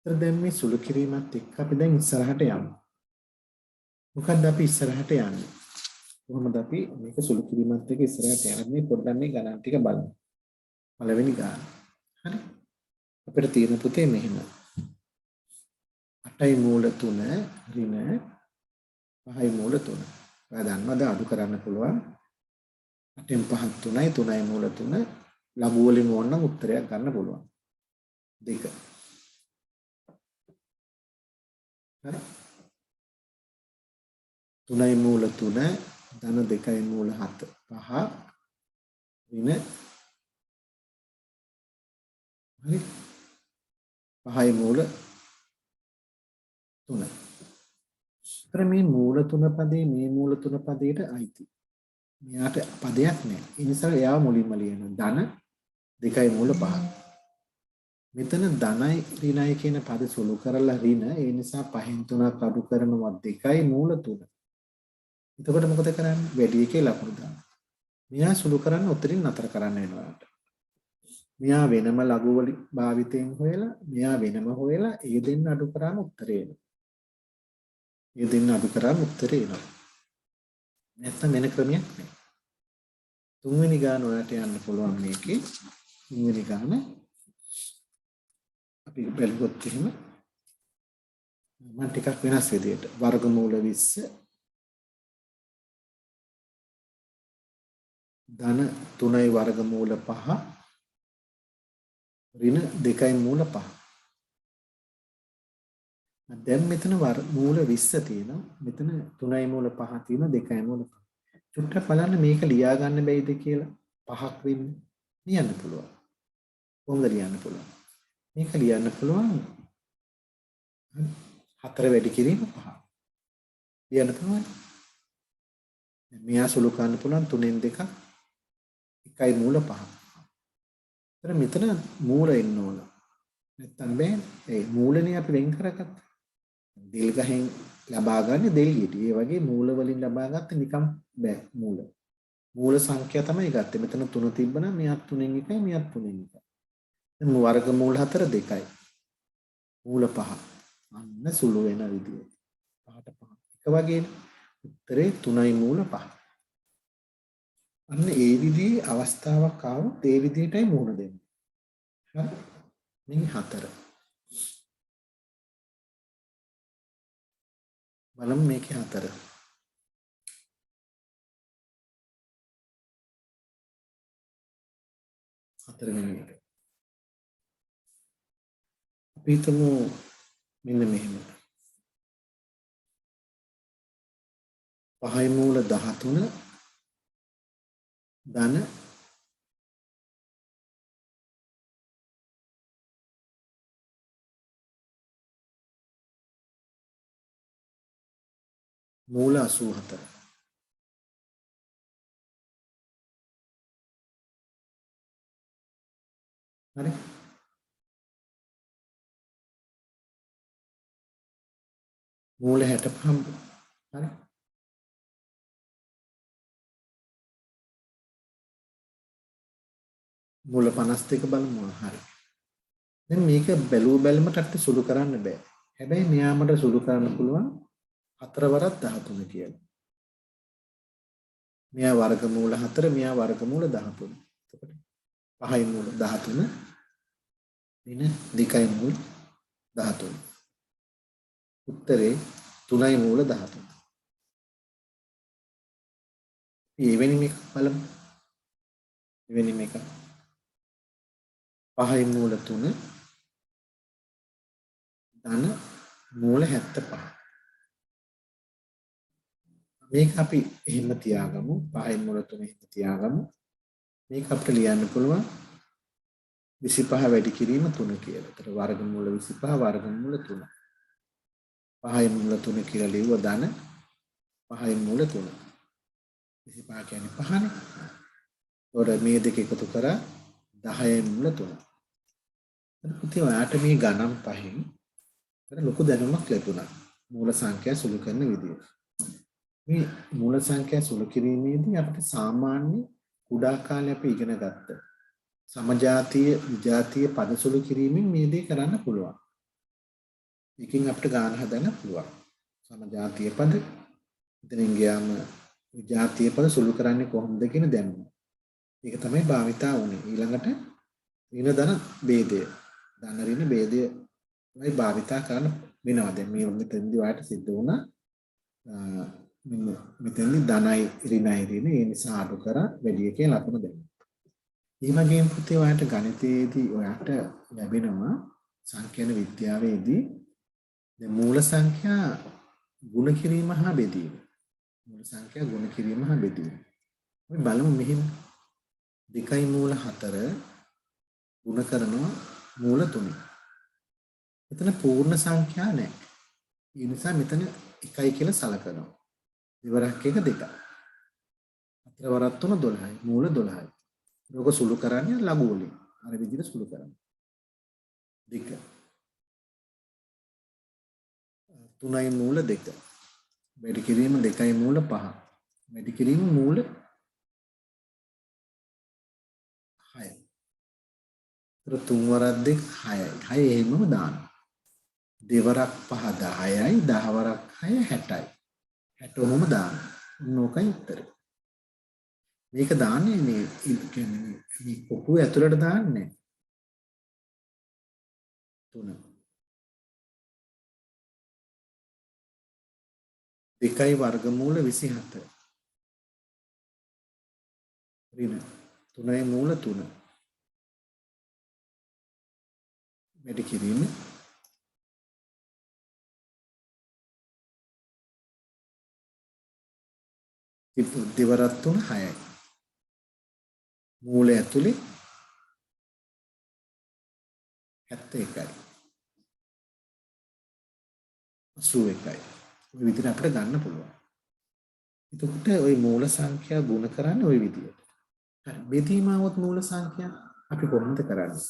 ඒතර දැන් මේ සුළු කිරීමත් එක්ක අපි දැන් ඉස්සරහට යමු. මොකද්ද අපි ඉස්සරහට යන්නේ? කොහොමද අපි මේක සුළු කිරීමත් එක්ක ඉස්සරහට යන්නේ? පොඩ්ඩක් මේ ගණන් ටික බලමු. පළවෙනි ගාන. හරි. අපිට තියෙන පුතේ මෙහෙම. 8යි මූල 3 ඍණ 5යි මූල 3. ඔයා දන්නවද අඩු කරන්න පුළුවන්? 8න් 5ක් 3යි 3යි මූල 3 ලඝු වලින් ඕනනම් උත්තරයක් ගන්න පුළුවන්. 2. හරි. 3යි මූල 3 ධන 2යි මූල 7 5 ඍණ හරි 5යි මූල 3. ඒතර මේ මූල 3 පදේ මේ මූල 3 පදයට අයිති. මෙයාට පදයක් නැහැ. ඒ නිසා එයාව මුලින්ම ලියනවා. ධන 2යි මූල 5. මෙතන ධනයි ඍණයි කියන පද සුළු කරලා ඍණ ඒ නිසා 5න් 3ක් අඩු කරනවා 2යි මූල 3. එතකොට මොකද කරන්නේ? වැඩි එකේ ලකුණු දාන්න. මෙයා සුළු කරන්න උතරින් නතර කරන්න වෙනවා. මෙයා වෙනම ලඝු වලින් භාවිතයෙන් හොයලා මෙයා වෙනම හොයලා ඒ දෙන්න අඩු කරාම උත්තරේ එනවා. ඒ දෙන්න අඩු කරාම උත්තරේ එනවා. නැත්නම් වෙන ක්‍රමයක් නැහැ. තුන්වෙනි ගාන ඔයාලට යන්න පුළුවන් මේකේ. තුන්වෙනි ගාන අපි බැලුවොත් එහෙම මම ටිකක් වෙනස් විදියට වර්ගමූල 20 ධන 3යි වර්ගමූල 5 ඍණ 2යි මූල 5. දැන් මෙතන මූල 20 තියෙනවා. මෙතන 3යි මූල 5 තියෙනවා 2යි මූල 5. චුට්ටක් බලන්න මේක ලියා ගන්න බැයිද කියලා. 5ක් වෙන්නේ. ලියන්න පුළුවන්. කොහොමද ලියන්න පුළුවන්? මේක ලියන්න පුළුවන් 4 වැඩි කිරීම 5. ලියන්න පුළුවන්. මෙයා සුළු කරන්න පුළුවන් 3න් 2ක් 1යි මූල 5. එතන මෙතන මූල එන්න ඕන. නැත්තම් බෑ. ඒ මූලනේ අපි වෙන් කරගත්තා. දෙල් ගහෙන් ලබා ගන්න දෙල් ගෙඩි. ඒ වගේ මූල වලින් ලබා ගත්ත නිකම් බෑ මූල. මූල සංඛ්‍යා තමයි ගත්තේ. මෙතන 3 තිබ්බනම් මෙයක් 3න් 1යි මෙයක් 3න් 1යි. දැන් වර්ග මූල 4 2යි. මූල 5. අන්න සුළු වෙන විදිය. 5ට 5. එක වගේනේ. උත්තරේ 3යි මූල 5. අන්න ඒ විදිහේ අවස්ථාවක් ආවොත් ඒ විදිහටයි මුහුණ දෙන්නේ. හරි. මේ 4. බලමු මේකේ 4. හතරවෙනි එක. අපි හිතමු මෙන්න මෙහෙම. 5යි මූල 13 ධන මූල 84. හරි. මූල 65. හරි. මූල 52 බලමු. හරි. දැන් මේක බැලුමට අපිට සුළු කරන්න බෑ. හැබැයි මෙයාමට සුළු කරන්න පුළුවන් 4 වරක් 13 කියලා. මෙයා වර්ගමූල 4 මෙයා වර්ගමූල 13. එතකොට 5යි මූල 13 ඍණ 2යි මූල 13. උත්තරේ 3යි මූල 13. එවැනි මේක බලමු. එවැනි මේක 5යි මූල 3 ධන මූල 75. මේක අපි එහෙම තියාගමු. 5න් මූල 3 එහෙම තියාගමු. මේක අපිට ලියන්න පුළුවන් 25 වැඩි කිරීම 3 කියලා. ඒතර වර්ගමූල 25 වර්ගමූල 3. 5න් මූල 3 කියලා ලිව්ව ධන 5න් මූල 3. 25 කියන්නේ 5නේ. ඒතකොට මේ දෙක එකතු කරා 10න් මූල 3. එතකොට පුතේ ඔයාට මේ ගණන් පහෙන් ලොකු දැනුමක් ලැබුණා. මූල සංඛ්‍යා සුළු කරන විදිය. මේ මූල සංඛ්‍යා සුළු කිරීමේදී අපිට සාමාන්‍ය කුඩා කාලේ අපි ඉගෙන ගත්ත සමජාතීය විජාතීය පද සුළු කිරීමෙන් මේ දේ කරන්න පුළුවන්. එකකින් අපිට ගාන හදන්න පුළුවන්. සමජාතීය පද ඉතින් ගියාම විජාතීය පද සුළු කරන්නේ කොහොමද කියන දැනුම. ඒක තමයි භාවිතා වුනේ. ඊළඟට ඍණ ධන ભેදය. ධන ඍණ ભેදය මේ භාවිතා කරන්න වෙනවා. දැන් මේ මෙතෙන්දී ඔයාලට සිද්ධ වුණා මෙතෙන්දී ධනයි ඍණයි ඍණ ඒ නිසා අඩු කරා වැඩි එකේ ලකුණු දෙන්න. මේ වගේම පුතේ ඔයාලට ගණිතයේදී ඔයාලට ලැබෙනවා සංඛ්‍යාන විද්‍යාවේදී දැන් මූල සංඛ්‍යා ගුණ කිරීම හා බෙදීම. මූල සංඛ්‍යා ගුණ කිරීම හා බෙදීම. අපි බලමු මෙහිම 2 මූල 4 ගුණ කරනවා මූල 3. එතන පූර්ණ සංඛ්‍යා නැහැ. ඒ නිසා මෙතන 1 කියලා සලකනවා. දෙවරක් එක 2. හතර වරක් 3 12යි. මූල 12යි. ලෝක සුළු කරන්නේ ලඝු වලින්. අර විදිහට සුළු කරන්නේ. 2. 3යි මූල 2. වැඩි කිරීම 2යි මූල 5. වැඩි කිරීම මූල 6යි. ඒතර 3 වරක් 2 6යි. 6 එහෙමම දානවා. දෙවරක් 5 10යි 10 වරක් 6 60යි. 60 ඔහොම දානවා. ඕකයි උත්තරේ. මේක දාන්නේ මේ කියන්නේ මේ කොපුව ඇතුළට දාන්නේ 3. 2යි වර්ගමූල 27. ඍණ 3යි මූල 3. වැඩි කිරීම දෙවරක් 3 6යි. මූලය ඇතුලේ 71යි. 81යි. ওই විදිහට අපිට ගන්න පුළුවන්. එතකොට ওই මූල සංඛ්‍යා ගුණ කරන්නේ ওই විදිහට. හරි. බෙදීමාවොත් මූල සංඛ්‍යා අපි කොහොමද කරන්නේ?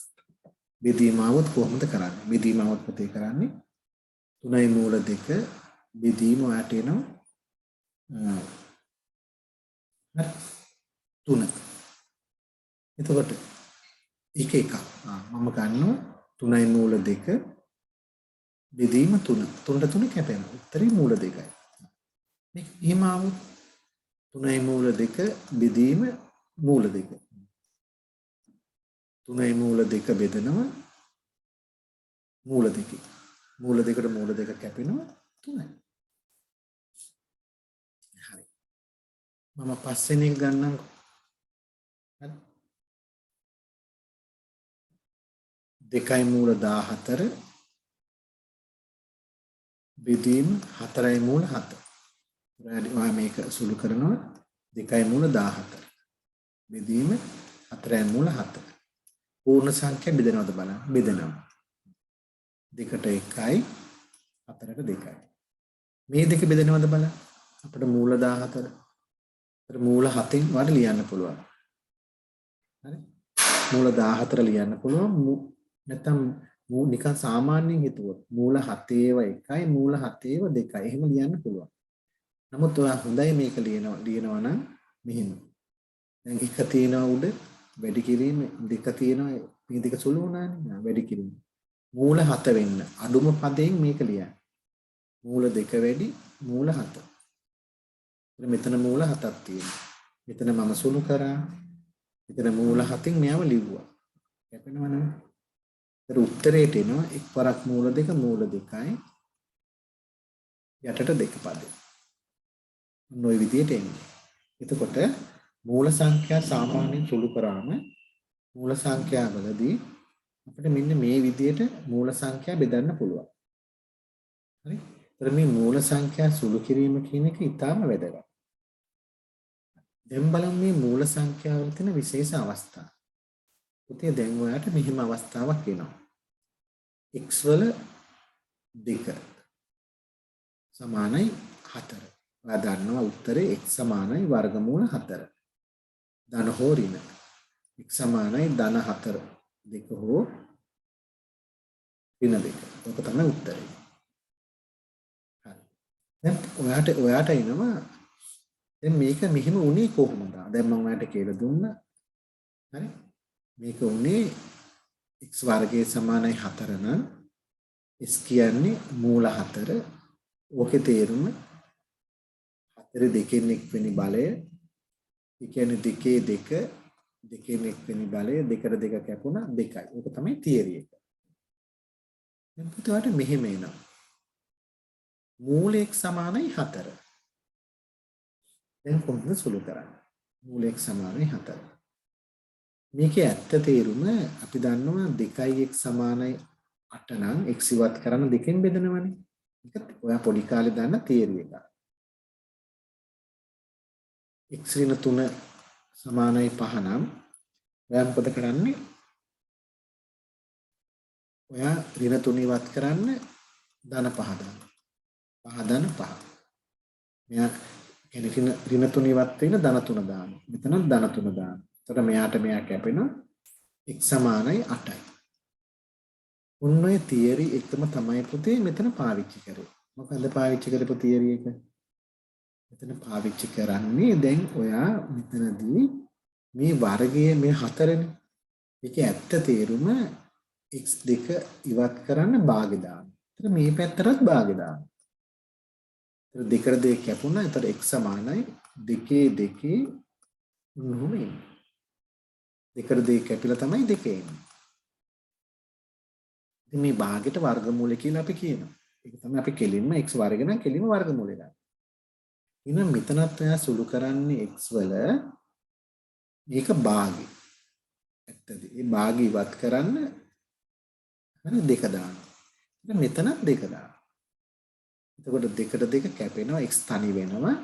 බෙදීමාවොත් කොහොමද කරන්නේ? බෙදීමාවොත් පුතේ කරන්නේ 3යි මූල 2 බෙදීම ඔයාට එනවා 3. එතකොට එක එකක්. මම ගන්නවා 3යි මූල 2 බෙදීම 3. 3ට 3 කැපෙනවා. උත්තරේ මූල 2යි. මේක එහෙම આવුත් 3යි මූල 2 බෙදීම මූල 2. 3යි මූල 2 බෙදනවා මූල 2. මූල 2ට මූල 2 කැපෙනවා 3යි. හරි. මම පස්වෙනි එක ගන්නම්කෝ. හරි. 2යි මූල 14 බෙදීම 4යි මූල 7. ඔයා මේක සුළු කරනවා 2යි මූල 14 බෙදීම 4යි මූල 7. පූර්ණ සංඛ්‍යා බෙදනවද බලන්න. බෙදනවා. 2ට 1යි 4ට 2යි. මේ දෙක බෙදනවද බලන්න. අපිට මූල 14. ඒතර මූල 7න් වල ලියන්න පුළුවන්. හරි. මූල 14 ලියන්න පුළුවන්. නැත්නම් නිකන් සාමාන්‍යයෙන් හිතුවොත් මූල 7ේව 1යි මූල 7ේව 2යි. එහෙම ලියන්න පුළුවන්. නමුත් ඔයා හොඳයි මේක ලියනවා නම් මෙහෙම. දැන් එක තියෙනවා උඩ වැඩි කිරීම දෙක තියෙනවා මේ දෙක සුළු වුණානේ. වැඩි කිරීම. මූල 7 වෙන්න අඩුම පදයෙන් මේක ලියන්න. මූල 2 වැඩි මූල 7. මෙතන මූල 7ක් තියෙනවා. මෙතන මම සුළු කරා. මෙතන මූල 7න් මෙයව ලිව්වා. කැපෙනවනේ. ඒතර උත්තරේට එනවා එක් වරක් මූල 2 මූල 2යි යටට 2 පදේ. ඔය විදිහට එන්නේ. එතකොට මූල සංඛ්‍යා සාමාන්‍යයෙන් සුළු කරාම මූල සංඛ්‍යා වලදී අපිට මෙන්න මේ විදිහට මූල සංඛ්‍යා බෙදන්න පුළුවන්. හරි. ඒතර මේ මූල සංඛ්‍යා සුළු කිරීම කියන එක ඊටාම වැදගත්. දැන් බලමු මේ මූල සංඛ්‍යාවල තියෙන විශේෂ අවස්ථා. පුතේ දැන් ඔයාලට මෙහිම අවස්ථාවක් එනවා. x වල 2 සමානයි 4. ඔයා දන්නවා උත්තරේ x සමානයි වර්ගමූල 4. ධන හෝ ඍණ. x සමානයි ධන 4 දෙක හෝ ඍණ 2. ඔක තමයි උත්තරේ. හරි. දැන් ඔයාට එනවා දැන් මේක මෙහෙම උනේ කොහොමද? දැන් මම ඔයාලට කියලා දුන්නා. හරි. මේක උනේ x වර්ගයේ සමානයි 4 නම් s කියන්නේ මූල 4. ඕකේ තේරුම 4 දෙකෙන් එක් වෙනි බලය. ඒ කියන්නේ දෙකේ දෙක දෙකෙන් එක් වෙනි බලය දෙකට දෙක කැපුණා 2යි. ඕක තමයි තියරි එක. දැන් පුතාට මෙහෙම එනවා. මූල x සමානයි 4. දැන් කොහොමද සුළු කරන්නේ? මූල x සමානයි 4. මේකේ ඇත්ත තේරුම අපි දන්නවා 2x සමානයි 8 නම් x ඉවත් කරන්න දෙකෙන් බෙදනවනේ. ඒක ඔයා පොඩි කාලේ දන්න තියරි එක. x ඍණ 3 සමානයි 5 නම් ඔයා මොකද කරන්නේ? ඔයා ඍණ 3 ඉවත් කරන්න ධන 5 දාන්න. 5 ධන 5. මෙයා කියන්නේ ඍණ 3 ඉවත් වෙන ධන 3 දාන්න. මෙතන ධන 3 දාන්න. එතකොට මෙයා කැපෙනවා x සමානයි 8යි. උන් ඔය තියරි එකම තමයි පුතේ මෙතන පාවිච්චි කරේ. මොකද පාවිච්චි කරපු තියරි එක? මෙතන පාවිච්චි කරන්නේ දැන් ඔයා මෙතනදී මේ වර්ගයේ මේ 4නේ. ඒකේ ඇත්ත තේරුම x2 ඉවත් කරන්න භාගෙ දාන්න. එතන මේ පැත්තටත් භාගෙ දාන්න. එතන දෙකට දෙක කැපුණා. එතන x සමානයි 2 උන්නුම එන්නේ. දෙකට දෙක කැපිලා තමයි 2 එන්නේ. ඉතින් මේ භාගෙට වර්ගමූලය කියලා අපි කියනවා. ඒක තමයි අපි කෙලින්ම x වර්ග නම් කෙලින්ම වර්ගමූලය ගන්න. එහෙනම් මෙතනත් ඔයා සුළු කරන්නේ x වල මේක භාගي. ඇත්තද? මේ භාගي ඉවත් කරන්න හරි 2 දාන්න. ඉතින් මෙතනත් 2 දාන්න. එතකොට දෙකට දෙක කැපෙනවා x තනි වෙනවා.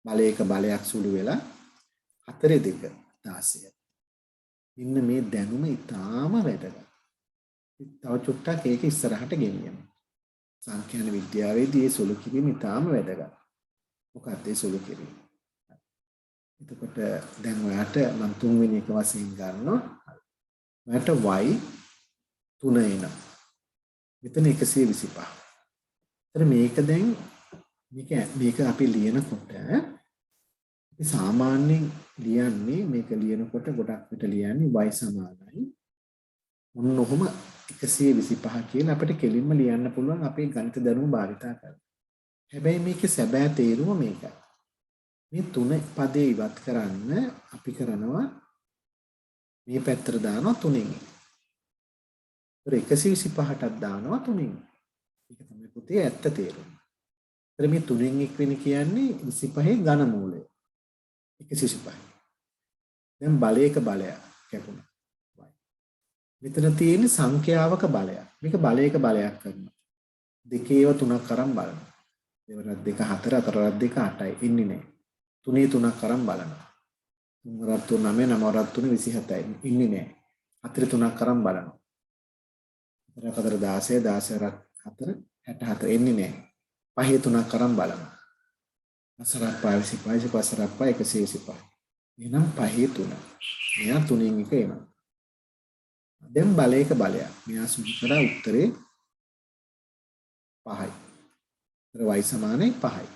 බලයක බලයක් සුළු වෙලා 4 2 16. ඉන්න මේ දැනුම ඊටාම වැදගත්. තව චුට්ටක් ඒක ඉස්සරහට ගෙනියමු. සංඛ්‍යාන විද්‍යාවේදී මේ සුළු කිරීම ඊටාම වැදගත්. මොකක්ද ඒ සුළු කිරීම? එතකොට දැන් ඔයාට මම තුන්වෙනි එක වශයෙන් ගන්නවා. ඔයාට y 3 එනවා. මෙතන 125. එතන මේක දැන් මේක අපි ලියනකොට අපි සාමාන්‍යයෙන් ලියන්නේ මේක ලියනකොට ගොඩක් විට ලියන්නේ y සමානයි මොන ඔහොම 125 කියලා අපිට කෙලින්ම ලියන්න පුළුවන් අපේ ගණිත දැනුම භාවිතා කරලා. හැබැයි මේකේ සැබෑ තේරුම මේකයි. මේ තුන පදේ ඉවත් කරන්න අපි කරනවා මේ පැත්තට දානවා 3න්. ඒතර 125ටත් දානවා 3න්. ඒක තමයි පුතේ ඇත්ත තේරුම. ඒතර මේ 3න් එක් වෙන කියන්නේ 25 ඝන මූලය. 125. දැන් බලයක බලයක් කැපුණා. මෙතන තියෙන සංඛ්‍යාවක බලයක්. මේක බලයක බලයක් කරනවා. දෙකේව තුනක් අරන් බලනවා. දෙවරක් දෙක 4 අතරක් දෙක 8යි ඉන්නේ නැහැ. තුනේ තුනක් අරන් බලනවා. තුනක් තුන 9 9ක් තුන 27යි ඉන්නේ නැහැ. හතර තුනක් අරන් බලනවා. හතරක් හතර 16 16ක් 4 64 එන්නේ නැහැ. පහේ තුනක් අරන් බලනවා. හතරක් පහ 25 25ක් පහ 125. එහෙනම් පහේ තුන. මෙයා තුනෙන් එක එනවා. දැන් බලයක බලයක්. මෙයා සුළු කරා උත්තරේ 5යි. y සමානයි 5යි.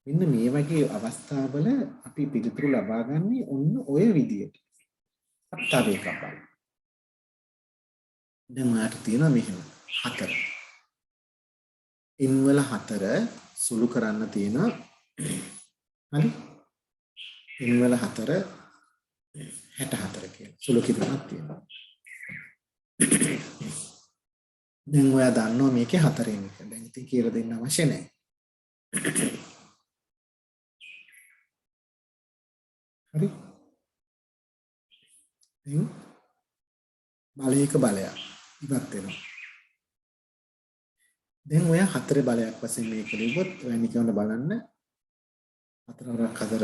මෙන්න මේ වගේ අවස්ථාවල අපි පිළිතුරු ලබා ගන්නේ ඔන්න ඔය විදියට. තව එකක් බලන්න. දැන් මාට තියෙනවා මෙහෙම 4. ඉන් වල 4 සුළු කරන්න තියෙනවා. හරි? ඉන් වල 4 64 කියලා. සුළු කිරීමක් තියෙනවා. දැන් ඔයා දන්නවා මේකේ 4න් එක. දැන් ඉතින් කියලා දෙන්න අවශ්‍ය නැහැ. හරි? දැන් බලයක බලයක් ඉවත් වෙනවා. දැන් ඔය හතරේ බලයක් වශයෙන් මේක ලිව්වොත් ඔය නිකන් බලන්න හතර වරක් හතර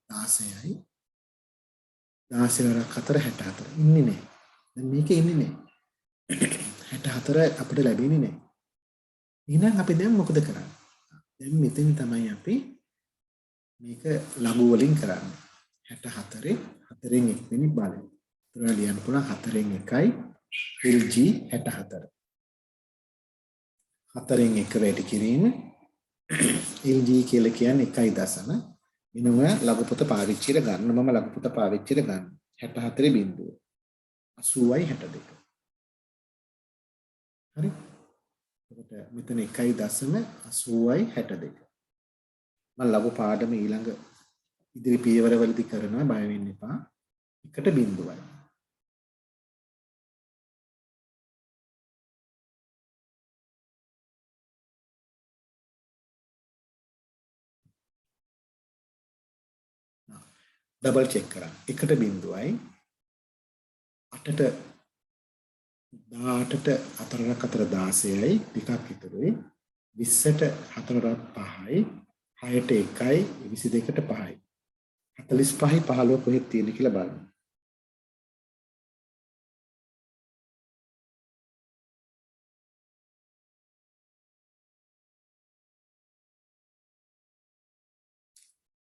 16යි 16 වරක් හතර 64 ඉන්නේ නැහැ. දැන් මේකේ ඉන්නේ නැහැ. 64 අපිට ලැබෙන්නේ නැහැ. එහෙනම් අපි දැන් මොකද කරන්නේ? දැන් මෙතෙන් තමයි අපි මේක ලඝු වලින් කරන්නේ. 64 4න් 1 වෙනි බලය. ඒතර ලියන්න පුළුවන් 4න් 1යි LG 64. 4න් 1 වැඩි කිරීම LG කියලා කියන්නේ 1.0. එනම ලඝු පොත පාවිච්චි කරලා ගන්න මම ලඝු පොත පාවිච්චි කරලා ගන්න. 64 බිංදුව. 80යි 62. හරි? එතකොට මෙතන 1.80යි 62. මම ලඝු පාඩම ඊළඟ ඉදිරි පියවරවලදී කරනවා බය වෙන්න එපා. 1ට බිංදුවයි. ඩබල් චෙක් කරන්න. 1ට බිංදුවයි 8ට 18ට 4ක් අතර 16යි ටිකක් ඉතුරුයි 20ට 4ක් 5යි 6ට 1යි 22ට 5යි 45යි 15 කොහෙද තියෙන්නේ කියලා බලන්න.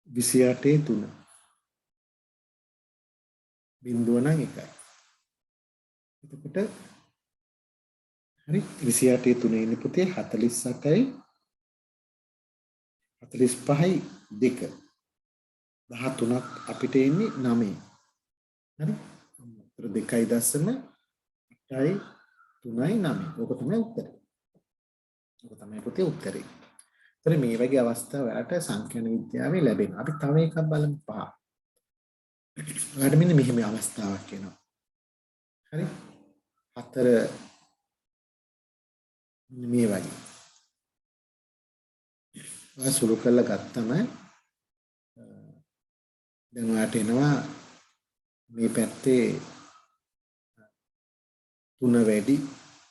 විසිඅටේ 3 බිංදුව නම් 1යි. එතකොට හරි 28 3 ඉන්නේ පුතේ 48යි 45යි 2 13ක් අපිට එන්නේ 9. හරි? උත්තර 2.8යි 3යි 9. ඕක තමයි උත්තරේ. ඕක තමයි පුතේ උත්තරේ. ඒතර මේ වගේ අවස්ථා වලට සංඛ්‍යාන විද්‍යාවේ ලැබෙනවා. අපි තව එකක් බලමු 5. ඔයාලට මෙන්න මෙහෙම අවස්ථාවක් එනවා. හරි? 4 මේ වගේ. ඔයා සුළු කරලා ගත්තම දැන් ඔයාට එනවා මේ පැත්තේ 3 වැඩි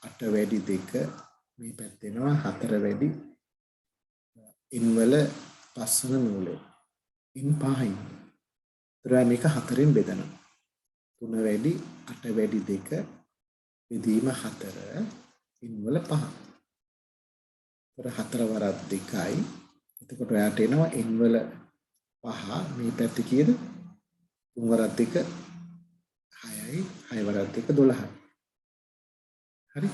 8 වැඩි 2 මේ පැත්තේ එනවා 4 වැඩි n වල පස්වන මූලය n 5යි. ඒතර මේක 4න් බෙදනවා. 3 වැඩි 8 වැඩි 2 බෙදීම 4 n වල 5. ඒතර 4 වරක් 2යි. එතකොට ඔයාට එනවා n වල 5 මේ පැත්තේ කීයද? 3 වරක් 2 6යි 6 වරක් 2 12යි. හරි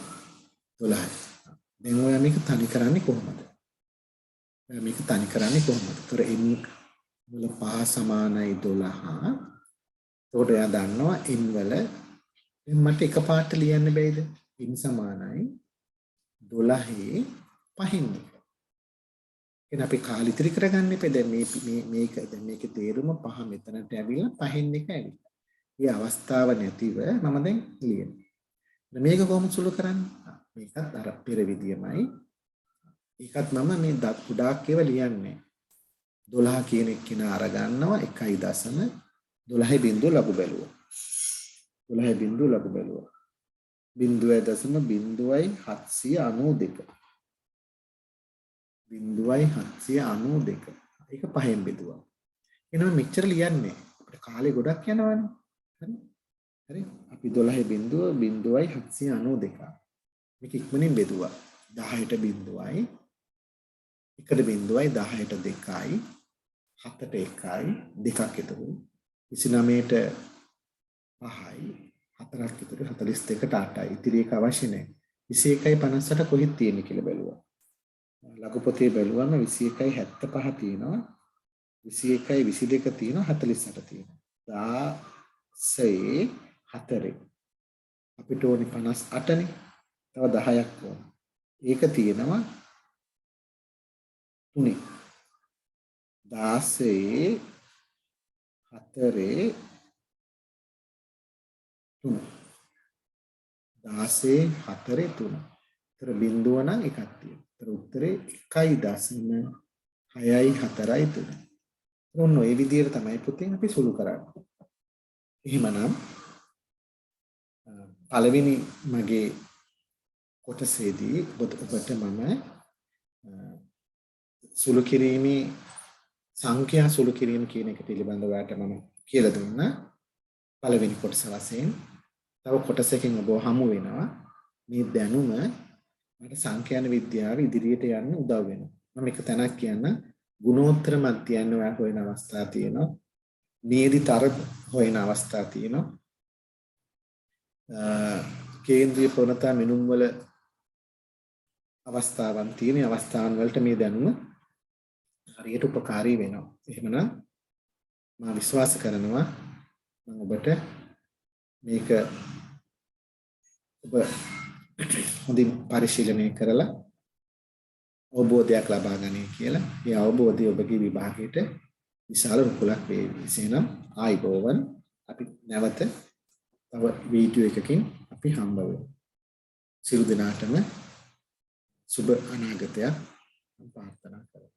12යි. දැන් ඔයා මේක තනි කරන්නේ කොහොමද? ඔයා මේක තනි කරන්නේ කොහොමද? ඒතර n වල 5 සමානයි 12. එතකොට එයා දන්නවා n වල මට එකපාරට ලියන්න බැයිද? n සමානයි 12 5න් එක. එහෙනම් අපි කාලි ඉතිරි කරගන්න එපා. දැන් මේක දැන් මේකේ තේරුම 5 මෙතනට ඇවිල්ලා 5න් එක ඇවිල්ලා. මේ අවස්ථාව නැතිව මම දැන් ලියනවා. මේක කොහොමද සුළු කරන්නේ? මේකත් අර පෙර විදියමයි. ඒකත් මම මේ ගොඩාක් ඒවා ලියන්නේ. 12 කියන එක කෙනා අරගන්නවා 1.12 බිංදුව ලඝු බැලුවා. 12 බිංදුව ලඝු බැලුවා. 0.0.792 0.792 ඒක පහෙන් බෙදුවා. එනවා මෙච්චර ලියන්නේ. අපිට කාලේ ගොඩක් යනවනේ. හරි? හරි? අපි 12.0.792 මේක ඉක්මනින් බෙදුවා. 10ට බිංදුවයි 1ට බිංදුවයි 10ට 2යි 7ට 1යි 2ක් ඉතුරු 29ට 5යි 4ක් ඉතුරු 42ට 8යි ඉතිරි එක අවශ්‍ය නැහැ 21යි 58 කොහෙද තියෙන්නේ කියලා බැලුවා ලඝු පොතේ බැලුවම 21යි 75 තියෙනවා 21යි 22 තියෙනවා 48 තියෙනවා 16 4 අපිට ඕනේ 58නේ තව 10ක් ඕන ඒක තියෙනවා 3 16 4 3 16 4 3 ඒතර බිංදුව නම් එකක් තියෙනවා. ඒතර උත්තරේ 1.6යි 4යි 3. ඔන්න ඔය විදිහට තමයි පුතේ අපි සුළු කරන්නේ. එහෙමනම් පළවෙනි මගේ කොටසේදී ඔබට මම සුළු කිරීමේ සංඛ්‍යා සුළු කිරීම කියන එක පිළිබඳව ඔයාලට මම කියලා දුන්නා. පළවෙනි කොටස වශයෙන් තව කොටසකින් ඔබ හමු වෙනවා. මේ දැනුම මට සංඛ්‍යාන විද්‍යාව ඉදිරියට යන්න උදව් වෙනවා. මම එක තැනක් කියන්න ගුණෝත්තර මධ්‍යයන් ඔයා හොයන අවස්ථා තියෙනවා. නීතිතර හොයන අවස්ථා තියෙනවා. කේන්ද්‍රීය ප්‍රවණතා මිනුම් වල අවස්ථාවන් තියෙන අවස්ථාන් වලට මේ දැනුම හරියට උපකාරී වෙනවා. එහෙමනම් මම විශ්වාස කරනවා මම ඔබට මේක ඔබ හොඳින් පරිශීලනය කරලා අවබෝධයක් ලබා ගන්න කියලා. ඒ අවබෝධය ඔබගේ විභාගයට විශාල රුකුලක් වේවි. එසේනම් ආයිබෝවන් අපි නැවත තව වීඩියෝ එකකින් අපි හම්බ වෙමු. සියලු දෙනාටම සුබ අනාගතයක් ප්‍රාර්ථනා කරමි.